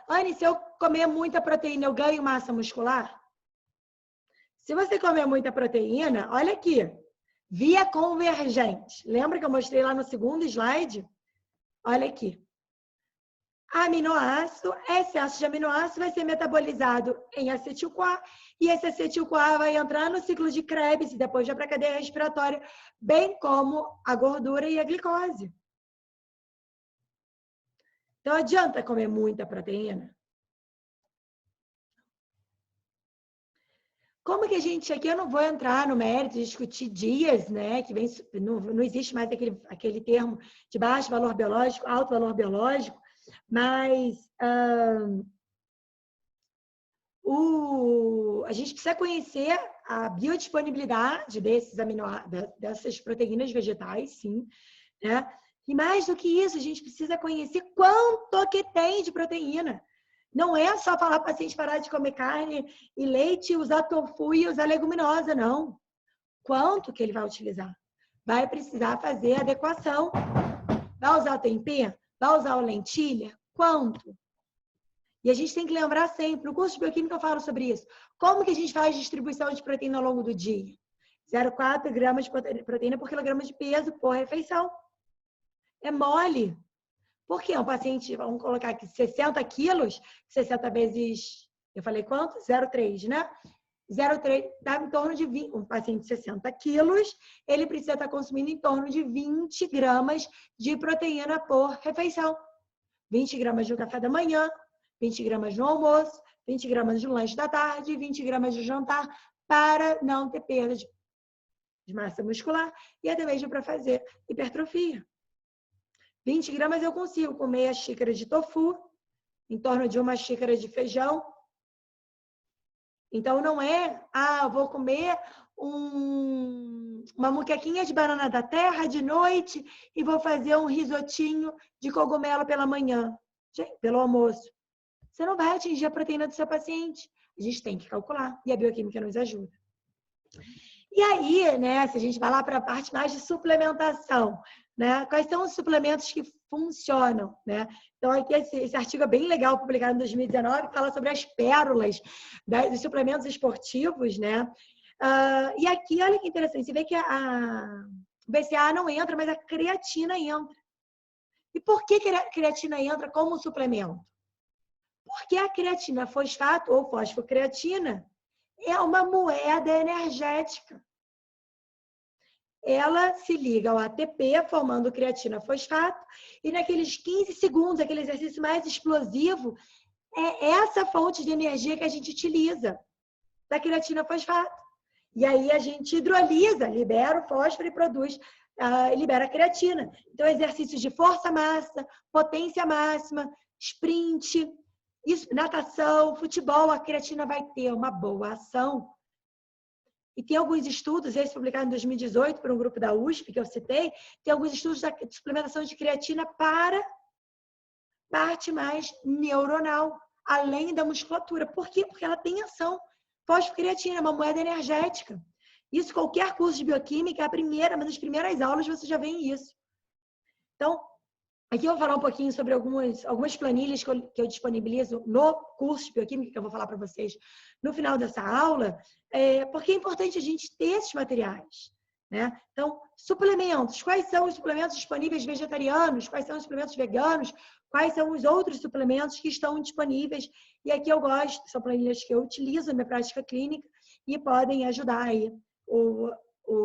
Anne, se eu comer muita proteína, eu ganho massa muscular? Se você comer muita proteína, olha aqui, via convergente. Lembra que eu mostrei lá no segundo slide? Olha aqui. Aminoácido, excesso de aminoácido vai ser metabolizado em acetil-CoA e esse acetil-CoA vai entrar no ciclo de Krebs e depois já para a cadeia respiratória, bem como a gordura e a glicose. Então, adianta comer muita proteína? Como que a gente, aqui eu não vou entrar no mérito de discutir dias, né, que vem, não existe mais aquele termo de baixo valor biológico, alto valor biológico, mas a gente precisa conhecer a biodisponibilidade dessas proteínas vegetais, sim, né? E mais do que isso, a gente precisa conhecer quanto que tem de proteína. Não é só falar para o paciente parar de comer carne e leite, usar tofu e usar leguminosa, não. Quanto que ele vai utilizar? Vai precisar fazer adequação. Vai usar o tempê? Vai usar o lentilha? Quanto? E a gente tem que lembrar sempre, no curso de bioquímica eu falo sobre isso. Como que a gente faz distribuição de proteína ao longo do dia? 0,4 gramas de proteína por quilograma de peso por refeição. É mole. Por quê? Um paciente, vamos colocar aqui, 60 quilos, 60 vezes, eu falei quanto? 0,3, né? 0,3 dá em torno de 20, um paciente de 60 quilos, ele precisa estar consumindo em torno de 20 gramas de proteína por refeição. 20 gramas no café da manhã, 20 gramas no almoço, 20 gramas no lanche da tarde, 20 gramas no jantar, para não ter perda de massa muscular e até mesmo para fazer hipertrofia. 20 gramas eu consigo com meia xícara de tofu, em torno de uma xícara de feijão. Então, não é, eu vou comer uma muquequinha de banana da terra de noite e vou fazer um risotinho de cogumelo pela manhã, pelo almoço. Você não vai atingir a proteína do seu paciente. A gente tem que calcular e a bioquímica nos ajuda. E aí, né, se a gente vai lá para a parte mais de suplementação, né? Quais são os suplementos que funcionam, né? Então, aqui esse artigo é bem legal, publicado em 2019, que fala sobre as pérolas dos suplementos esportivos, né? E aqui, olha que interessante, você vê que o BCAA não entra, mas a creatina entra. E por que a creatina entra como suplemento? Porque a creatina fosfato ou fosfocreatina é uma moeda energética. Ela se liga ao ATP, formando creatina fosfato, e naqueles 15 segundos, aquele exercício mais explosivo, é essa fonte de energia que a gente utiliza, da creatina fosfato. E aí a gente hidrolisa, libera o fósforo e produz, libera a creatina. Então, exercícios de força-massa, potência máxima, sprint, natação, futebol, a creatina vai ter uma boa ação. E tem alguns estudos, esse publicado em 2018 por um grupo da USP, que eu citei, tem alguns estudos da suplementação de creatina para parte mais neuronal, além da musculatura. Por quê? Porque ela tem ação. Fosfocreatina é uma moeda energética. Isso, qualquer curso de bioquímica, uma das primeiras aulas você já vê isso. Então, aqui eu vou falar um pouquinho sobre algumas planilhas que eu disponibilizo no curso de bioquímica, que eu vou falar para vocês no final dessa aula, porque é importante a gente ter esses materiais, né? Então, suplementos. Quais são os suplementos disponíveis vegetarianos? Quais são os suplementos veganos? Quais são os outros suplementos que estão disponíveis? E aqui eu gosto, são planilhas que eu utilizo na minha prática clínica e podem ajudar aí o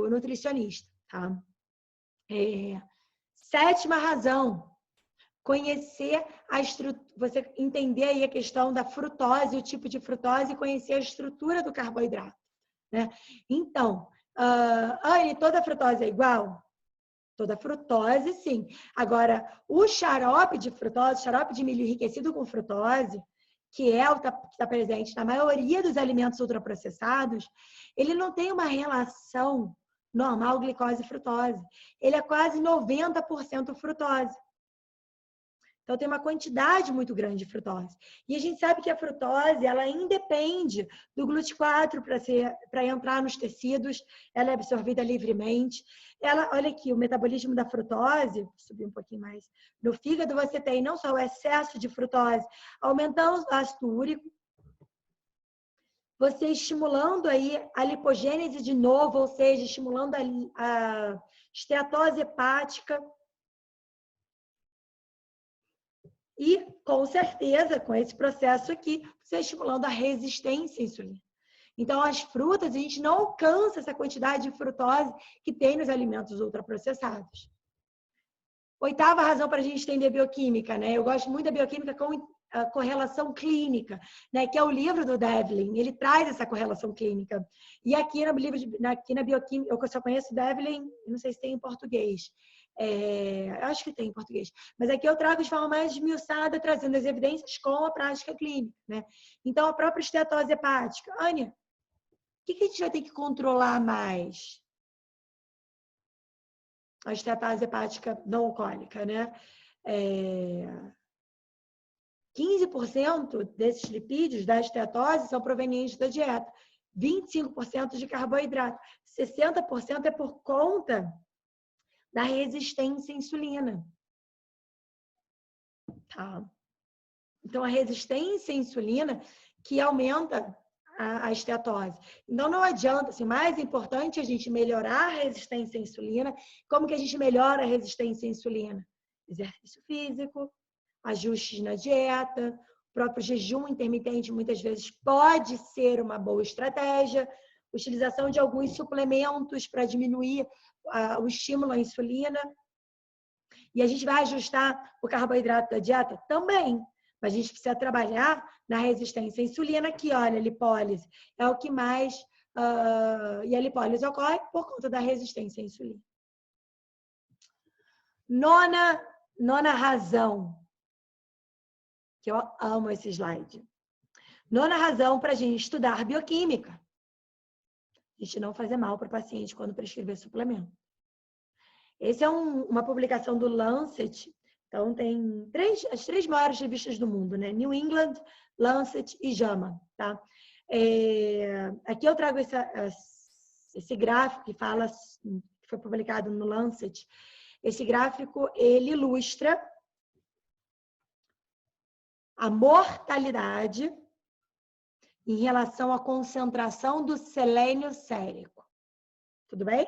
nutricionista, tá? Sétima razão. Conhecer você entender aí a questão da frutose, o tipo de frutose, e conhecer a estrutura do carboidrato, né? Então, Anne, toda frutose é igual? Toda frutose, sim. Agora, o xarope de frutose, xarope de milho enriquecido com frutose, que é o que está presente na maioria dos alimentos ultraprocessados, ele não tem uma relação normal glicose e frutose. Ele é quase 90% frutose. Então, tem uma quantidade muito grande de frutose. E a gente sabe que a frutose, ela independe do GLUT4 para entrar nos tecidos, ela é absorvida livremente. Olha aqui, o metabolismo da frutose, vou subir um pouquinho mais, no fígado você tem não só o excesso de frutose, aumentando o ácido úrico, você estimulando aí a lipogênese de novo, ou seja, estimulando a esteatose hepática. E, com certeza, com esse processo aqui, você estimulando a resistência à insulina. Então, as frutas, a gente não alcança essa quantidade de frutose que tem nos alimentos ultraprocessados. Oitava razão para a gente entender bioquímica, né? Eu gosto muito da bioquímica com a correlação clínica, né? Que é o livro do Devlin. Ele traz essa correlação clínica. E aqui no livro, aqui na bioquímica, eu só conheço Devlin, não sei se tem em português. Acho que tem em português. Mas aqui eu trago de forma mais esmiuçada, trazendo as evidências com a prática clínica, né? Então, a própria esteatose hepática. Ania, o que a gente vai ter que controlar mais? A esteatose hepática não alcoólica, né? 15% desses lipídios da esteatose são provenientes da dieta. 25% de carboidrato. 60% é por conta da resistência à insulina. Tá? Então, a resistência à insulina que aumenta a esteatose. Então, não adianta, assim, mais importante é a gente melhorar a resistência à insulina. Como que a gente melhora a resistência à insulina? Exercício físico, ajustes na dieta, próprio jejum intermitente muitas vezes pode ser uma boa estratégia. Utilização de alguns suplementos para diminuir o estímulo à insulina. E a gente vai ajustar o carboidrato da dieta? Também. Mas a gente precisa trabalhar na resistência à insulina, que, olha, a lipólise é o que mais... e a lipólise ocorre por conta da resistência à insulina. Nona razão, que eu amo esse slide. Nona razão para a gente estudar bioquímica. A gente não fazer mal para o paciente quando prescrever suplemento. Essa é uma publicação do Lancet. Então, tem as 3 maiores revistas do mundo, né? New England, Lancet e JAMA, tá? Aqui eu trago esse gráfico que fala, que foi publicado no Lancet. Esse gráfico, ele ilustra a mortalidade em relação à concentração do selênio sérico. Tudo bem?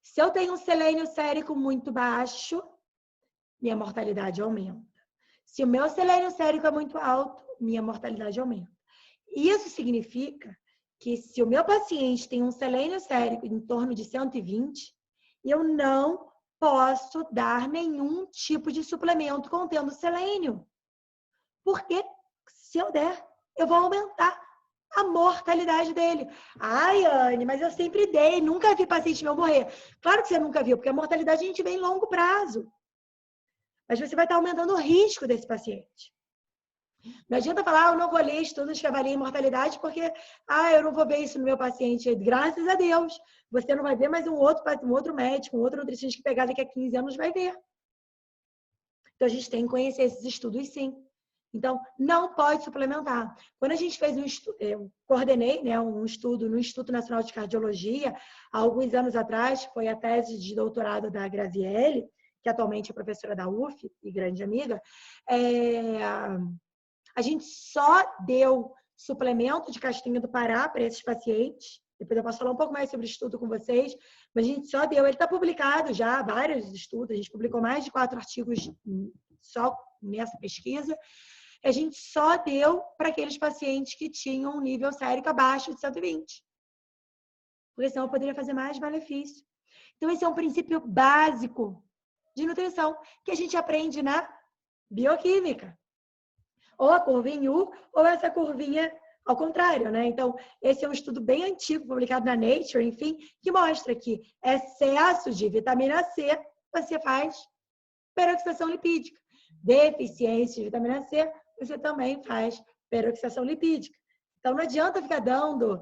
Se eu tenho um selênio sérico muito baixo, minha mortalidade aumenta. Se o meu selênio sérico é muito alto, minha mortalidade aumenta. Isso significa que se o meu paciente tem um selênio sérico em torno de 120, eu não posso dar nenhum tipo de suplemento contendo selênio. Porque se eu der, eu vou aumentar a mortalidade dele. Ai, Anne, mas eu sempre dei, nunca vi paciente meu morrer. Claro que você nunca viu, porque a mortalidade a gente vê em longo prazo. Mas você vai estar aumentando o risco desse paciente. Não adianta falar, eu não vou ler estudos que avaliem mortalidade, porque eu não vou ver isso no meu paciente. Graças a Deus, você não vai ver, mas um outro médico, um outro nutricionista que pegar daqui a 15 anos vai ver. Então, a gente tem que conhecer esses estudos, sim. Então, não pode suplementar. Quando a gente fez eu coordenei, né, um estudo no Instituto Nacional de Cardiologia, há alguns anos atrás, foi a tese de doutorado da Graziele, que atualmente é professora da UF e grande amiga. A gente só deu suplemento de castanha do Pará para esses pacientes. Depois eu posso falar um pouco mais sobre o estudo com vocês, mas a gente só deu. Ele está publicado já, vários estudos, a gente publicou mais de 4 artigos só nessa pesquisa. A gente só deu para aqueles pacientes que tinham um nível sérico abaixo de 120. Porque senão eu poderia fazer mais malefício. Então, esse é um princípio básico de nutrição que a gente aprende na bioquímica. Ou a curva em U, ou essa curvinha ao contrário, né? Então, esse é um estudo bem antigo, publicado na Nature, enfim, que mostra que excesso de vitamina C, você faz peroxidação lipídica. Deficiência de vitamina C, você também faz peroxidação lipídica. Então, não adianta ficar dando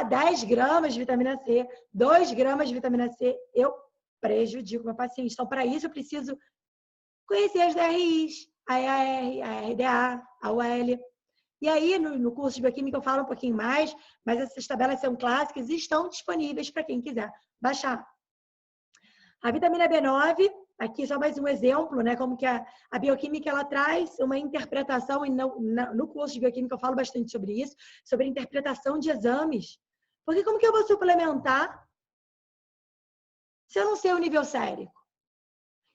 10 gramas de vitamina C, 2 gramas de vitamina C, eu prejudico o meu paciente. Então, para isso, eu preciso conhecer as DRIs, a EAR, a RDA, a UL. E aí, no curso de bioquímica, eu falo um pouquinho mais, mas essas tabelas são clássicas e estão disponíveis para quem quiser baixar. A vitamina B9, aqui só mais um exemplo, né? Como que a bioquímica ela traz uma interpretação, e no curso de bioquímica eu falo bastante sobre isso, sobre a interpretação de exames. Porque como que eu vou suplementar se eu não sei o nível sérico?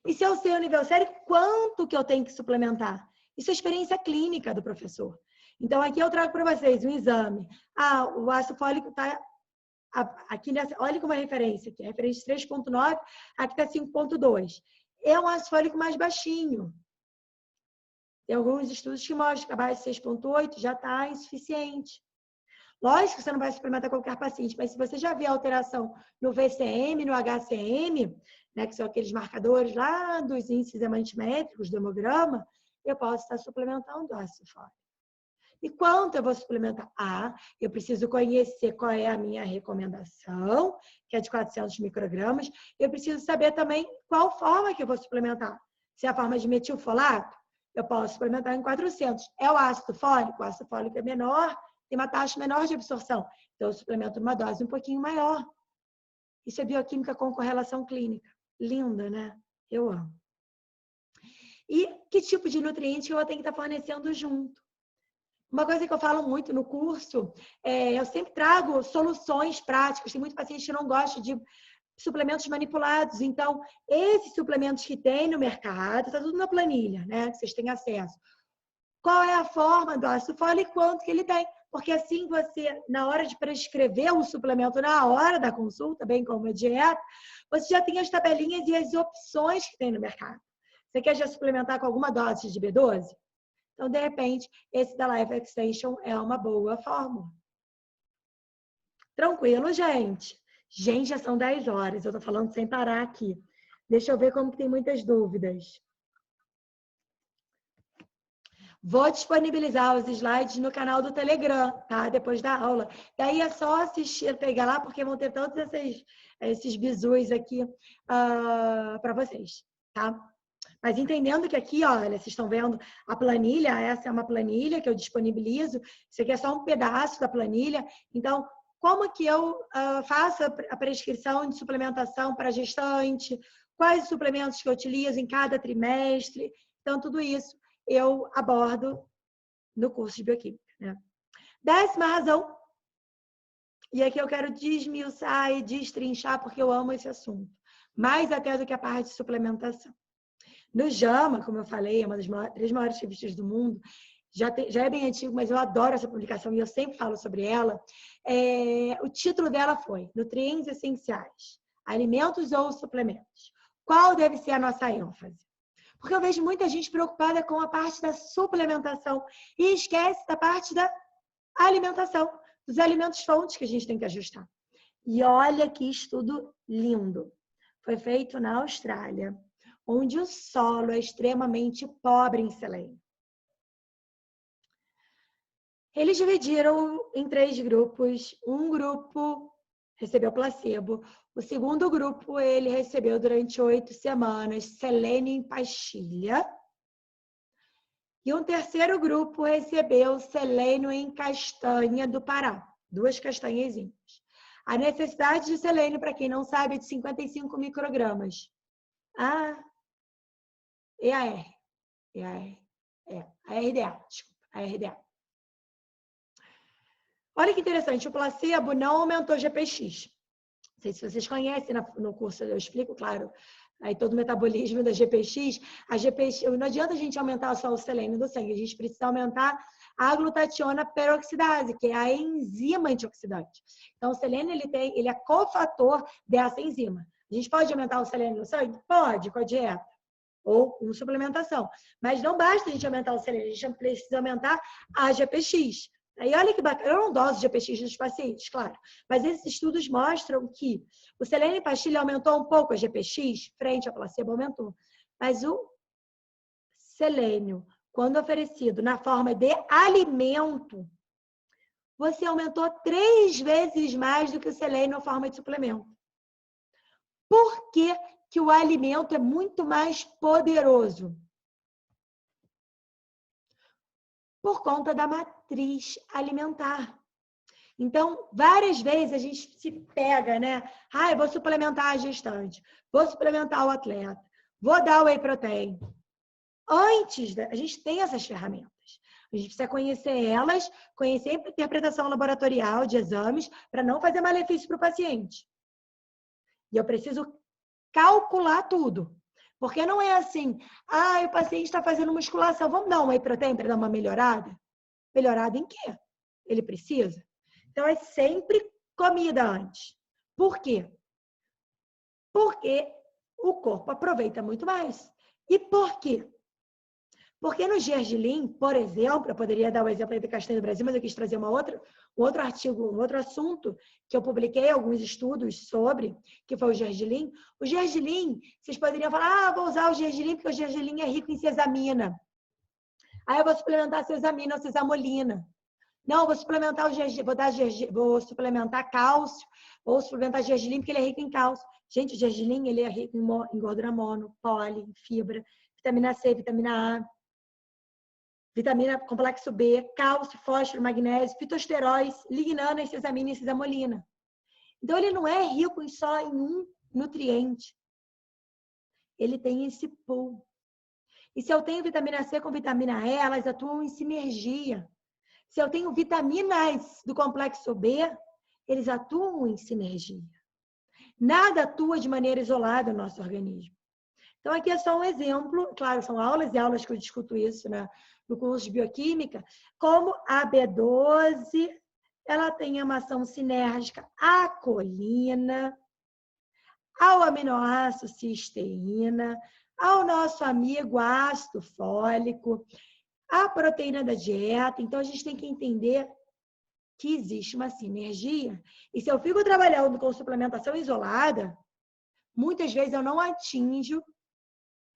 E se eu sei o nível sérico, quanto que eu tenho que suplementar? Isso é experiência clínica do professor. Então, aqui eu trago para vocês um exame. O ácido fólico está aqui nessa, olha como é a referência aqui, a referência 3.9, aqui está 5.2. É um ácido fólico mais baixinho. Tem alguns estudos que mostram que abaixo de 6.8 já está insuficiente. Lógico que você não vai suplementar qualquer paciente, mas se você já vê alteração no VCM, no HCM, né, que são aqueles marcadores lá dos índices hemantimétricos do hemograma, eu posso estar suplementando ácido fólico. E quanto eu vou suplementar? Eu preciso conhecer qual é a minha recomendação, que é de 400 microgramas. Eu preciso saber também qual forma que eu vou suplementar. Se é a forma de metilfolato, eu posso suplementar em 400. É o ácido fólico? O ácido fólico é menor, tem uma taxa menor de absorção. Então, eu suplemento numa dose um pouquinho maior. Isso é bioquímica com correlação clínica. Linda, né? Eu amo. E que tipo de nutriente eu tenho que estar fornecendo junto? Uma coisa que eu falo muito no curso, eu sempre trago soluções práticas. Tem muito paciente que não gosta de suplementos manipulados. Então, esses suplementos que tem no mercado, está tudo na planilha, né? Que vocês têm acesso. Qual é a forma do ácido fólico e quanto que ele tem? Porque assim você, na hora de prescrever o suplemento, na hora da consulta, bem como a dieta, você já tem as tabelinhas e as opções que tem no mercado. Você quer já suplementar com alguma dose de B12? Então, de repente, esse da Life Extension é uma boa fórmula. Tranquilo, gente? Gente, já são 10 horas. Eu tô falando sem parar aqui. Deixa eu ver como que tem muitas dúvidas. Vou disponibilizar os slides no canal do Telegram, tá? Depois da aula. Daí é só assistir, pegar lá, porque vão ter todos esses bizus aqui para vocês, tá? Mas entendendo que aqui, olha, vocês estão vendo a planilha, essa é uma planilha que eu disponibilizo, isso aqui é só um pedaço da planilha. Então, como que eu faço a prescrição de suplementação para gestante, quais suplementos que eu utilizo em cada trimestre, então tudo isso eu abordo no curso de bioquímica, né? 10ª razão, e aqui eu quero desmiuçar e destrinchar, porque eu amo esse assunto, mais até do que a parte de suplementação. No JAMA, como eu falei, é uma das 3 maiores revistas do mundo, já é bem antigo, mas eu adoro essa publicação e eu sempre falo sobre ela. O título dela foi Nutrientes Essenciais, Alimentos ou Suplementos? Qual deve ser a nossa ênfase? Porque eu vejo muita gente preocupada com a parte da suplementação e esquece da parte da alimentação, dos alimentos-fontes que a gente tem que ajustar. E olha que estudo lindo. Foi feito na Austrália, onde o solo é extremamente pobre em selênio. Eles dividiram em 3 grupos. Um grupo recebeu placebo. O segundo grupo, ele recebeu durante 8 semanas selênio em pastilha. E um terceiro grupo recebeu selênio em castanha do Pará. 2 castanhezinhas. A necessidade de selênio, para quem não sabe, é de 55 microgramas. EAR. A RDA, desculpa. A RDA. Olha que interessante, o placebo não aumentou GPX. Não sei se vocês conhecem, no curso eu explico, claro, aí todo o metabolismo da GPX. A GPX, não adianta a gente aumentar só o selênio do sangue, a gente precisa aumentar a glutationa peroxidase, que é a enzima antioxidante. Então, o selênio ele é cofator dessa enzima. A gente pode aumentar o selênio no sangue? Pode, com a dieta ou com suplementação. Mas não basta a gente aumentar o selênio, a gente precisa aumentar a GPX. Aí olha que bacana, eu não doso GPX dos pacientes, claro, mas esses estudos mostram que o selênio em pastilha aumentou um pouco a GPX, frente ao placebo aumentou, mas o selênio, quando oferecido na forma de alimento, você aumentou 3 vezes mais do que o selênio na forma de suplemento. Por que o alimento é muito mais poderoso? Por conta da matriz alimentar. Então, várias vezes a gente se pega, né? Eu vou suplementar a gestante, vou suplementar o atleta, vou dar o whey protein. Antes, a gente tem essas ferramentas. A gente precisa conhecer elas, conhecer a interpretação laboratorial de exames, para não fazer malefício para o paciente. E eu preciso calcular tudo. Porque não é assim, o paciente está fazendo musculação, vamos dar um whey protein para dar uma melhorada? Melhorada em quê? Ele precisa? Então, é sempre comida antes. Por quê? Porque o corpo aproveita muito mais. E por quê? Porque no gergelim, por exemplo, eu poderia dar o exemplo aí da castanha do Brasil, mas eu quis trazer um outro artigo, um outro assunto que eu publiquei alguns estudos sobre, que foi o gergelim. O gergelim, vocês poderiam falar, vou usar o gergelim porque o gergelim é rico em sesamina. Aí eu vou suplementar sesamina ou sesamolina. Não, vou suplementar vou suplementar cálcio, vou suplementar gergelim porque ele é rico em cálcio. Gente, o gergelim, ele é rico em gordura mono, poli, fibra, vitamina C, vitamina A, vitamina complexo B, cálcio, fósforo, magnésio, fitosteróis, lignana, sesamina e sesamolina. Então, ele não é rico só em um nutriente. Ele tem esse pool. E se eu tenho vitamina C com vitamina E, elas atuam em sinergia. Se eu tenho vitaminas do complexo B, eles atuam em sinergia. Nada atua de maneira isolada no nosso organismo. Então, aqui é só um exemplo, claro, são aulas e aulas que eu discuto isso, né, no curso de bioquímica, como a B12, ela tem uma ação sinérgica à colina, ao aminoácido cisteína, ao nosso amigo ácido fólico, à proteína da dieta. Então, a gente tem que entender que existe uma sinergia. E se eu fico trabalhando com suplementação isolada, muitas vezes eu não atinjo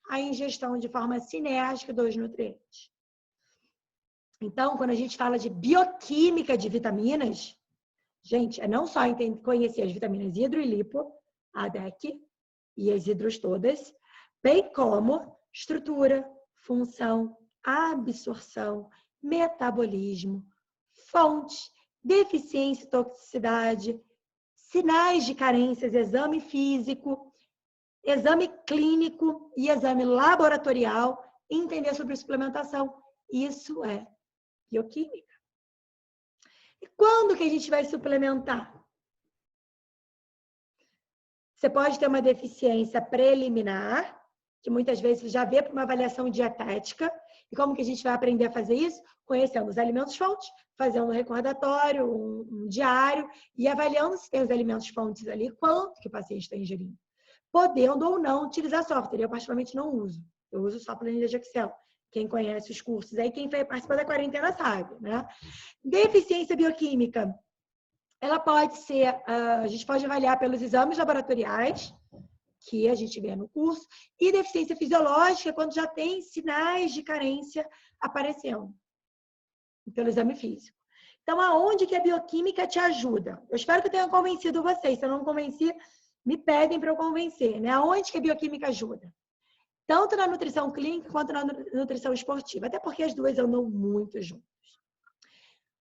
a ingestão de forma sinérgica dos nutrientes. Então, quando a gente fala de bioquímica de vitaminas, gente, é não só conhecer as vitaminas hidro e lipo, a DEC e as hidros todas, bem como estrutura, função, absorção, metabolismo, fontes, deficiência e toxicidade, sinais de carências, exame físico, exame clínico e exame laboratorial, e entender sobre suplementação. Isso é bioquímica. E quando que a gente vai suplementar? Você pode ter uma deficiência preliminar, que muitas vezes você já vê para uma avaliação dietética. E como que a gente vai aprender a fazer isso? Conhecendo os alimentos-fontes, fazendo um recordatório, um diário, e avaliando se tem os alimentos-fontes ali, quanto que o paciente está ingerindo. Podendo ou não utilizar software. Eu particularmente não uso. Eu uso só planilha de Excel. Quem conhece os cursos aí, quem participa da quarentena sabe, né? Deficiência bioquímica. Ela pode ser, a gente pode avaliar pelos exames laboratoriais, que a gente vê no curso, e deficiência fisiológica, quando já tem sinais de carência aparecendo, pelo exame físico. Então, aonde que a bioquímica te ajuda? Eu espero que eu tenha convencido vocês. Se eu não convenci, me pedem para eu convencer, né? Aonde que a bioquímica ajuda? Tanto na nutrição clínica quanto na nutrição esportiva, até porque as duas andam muito juntas.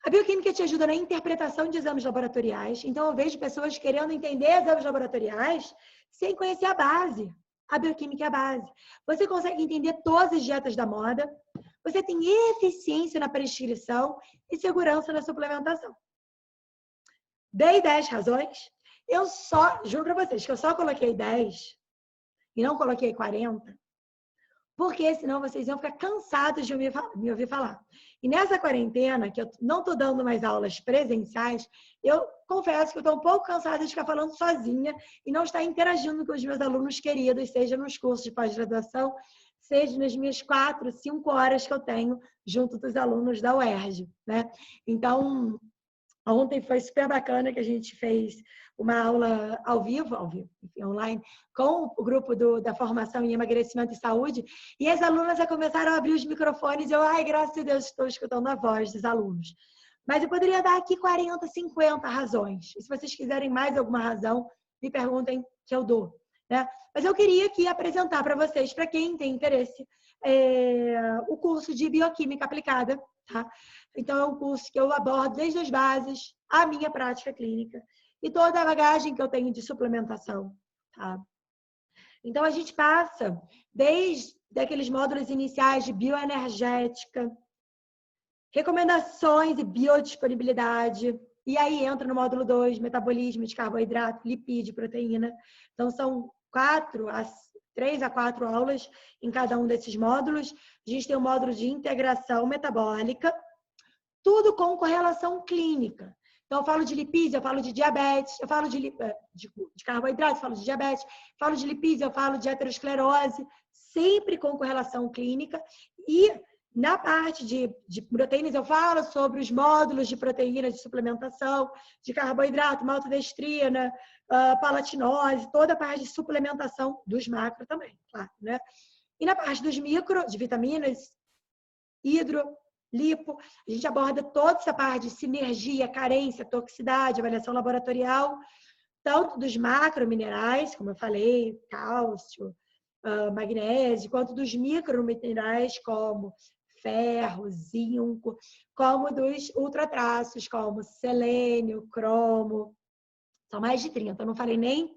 A bioquímica te ajuda na interpretação de exames laboratoriais. Então, eu vejo pessoas querendo entender exames laboratoriais sem conhecer a base. A bioquímica é a base. Você consegue entender todas as dietas da moda. Você tem eficiência na prescrição e segurança na suplementação. Dei 10 razões. Eu só, juro para vocês, que eu só coloquei 10 e não coloquei 40, porque senão vocês iam ficar cansados de me ouvir falar. E nessa quarentena, que eu não estou dando mais aulas presenciais, eu confesso que eu estou um pouco cansada de ficar falando sozinha e não estar interagindo com os meus alunos queridos, seja nos cursos de pós-graduação, seja nas minhas 4, 5 horas que eu tenho junto dos alunos da UERJ, né? Então, ontem foi super bacana que a gente fez uma aula ao vivo, enfim, online, com o grupo da formação em emagrecimento e saúde, e as alunas já começaram a abrir os microfones e eu, ai, graças a Deus, estou escutando a voz dos alunos. Mas eu poderia dar aqui 40, 50 razões. E se vocês quiserem mais alguma razão, me perguntem que eu dou, né? Mas eu queria aqui apresentar para vocês, para quem tem interesse, o curso de Bioquímica Aplicada, tá? Então, é um curso que eu abordo desde as bases, a minha prática clínica e toda a bagagem que eu tenho de suplementação, tá? Então, a gente passa desde aqueles módulos iniciais de bioenergética, recomendações e biodisponibilidade, e aí entra no módulo 2, metabolismo de carboidrato, lipídio, proteína. Então, são 3 a 4 aulas em cada um desses módulos. A gente tem um módulo de integração metabólica, tudo com correlação clínica. Então, eu falo de lipídio, eu falo de diabetes, eu falo de carboidrato, eu falo de diabetes, falo de lipídio, eu falo de aterosclerose, sempre com correlação clínica. E na parte de proteínas, eu falo sobre os módulos de proteína de suplementação, de carboidrato, maltodestrina, palatinose, toda a parte de suplementação dos macro também, claro, né? E na parte dos micro, de vitaminas, hidro, lipo, a gente aborda toda essa parte de sinergia, carência, toxicidade, avaliação laboratorial, tanto dos macrominerais, como eu falei, cálcio, magnésio, quanto dos microminerais, como ferro, zinco, como dos ultratraços, como selênio, cromo. São mais de 30, eu não falei nem...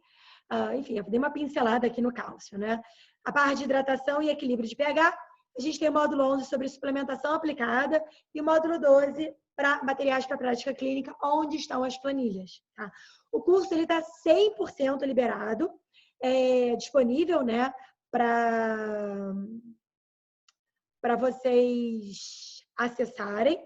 enfim, eu dei uma pincelada aqui no cálcio, né? A parte de hidratação e equilíbrio de pH, a gente tem o módulo 11 sobre suplementação aplicada e o módulo 12 para materiais para prática clínica, onde estão as planilhas. Tá? O curso está 100% liberado, disponível, né, para vocês acessarem.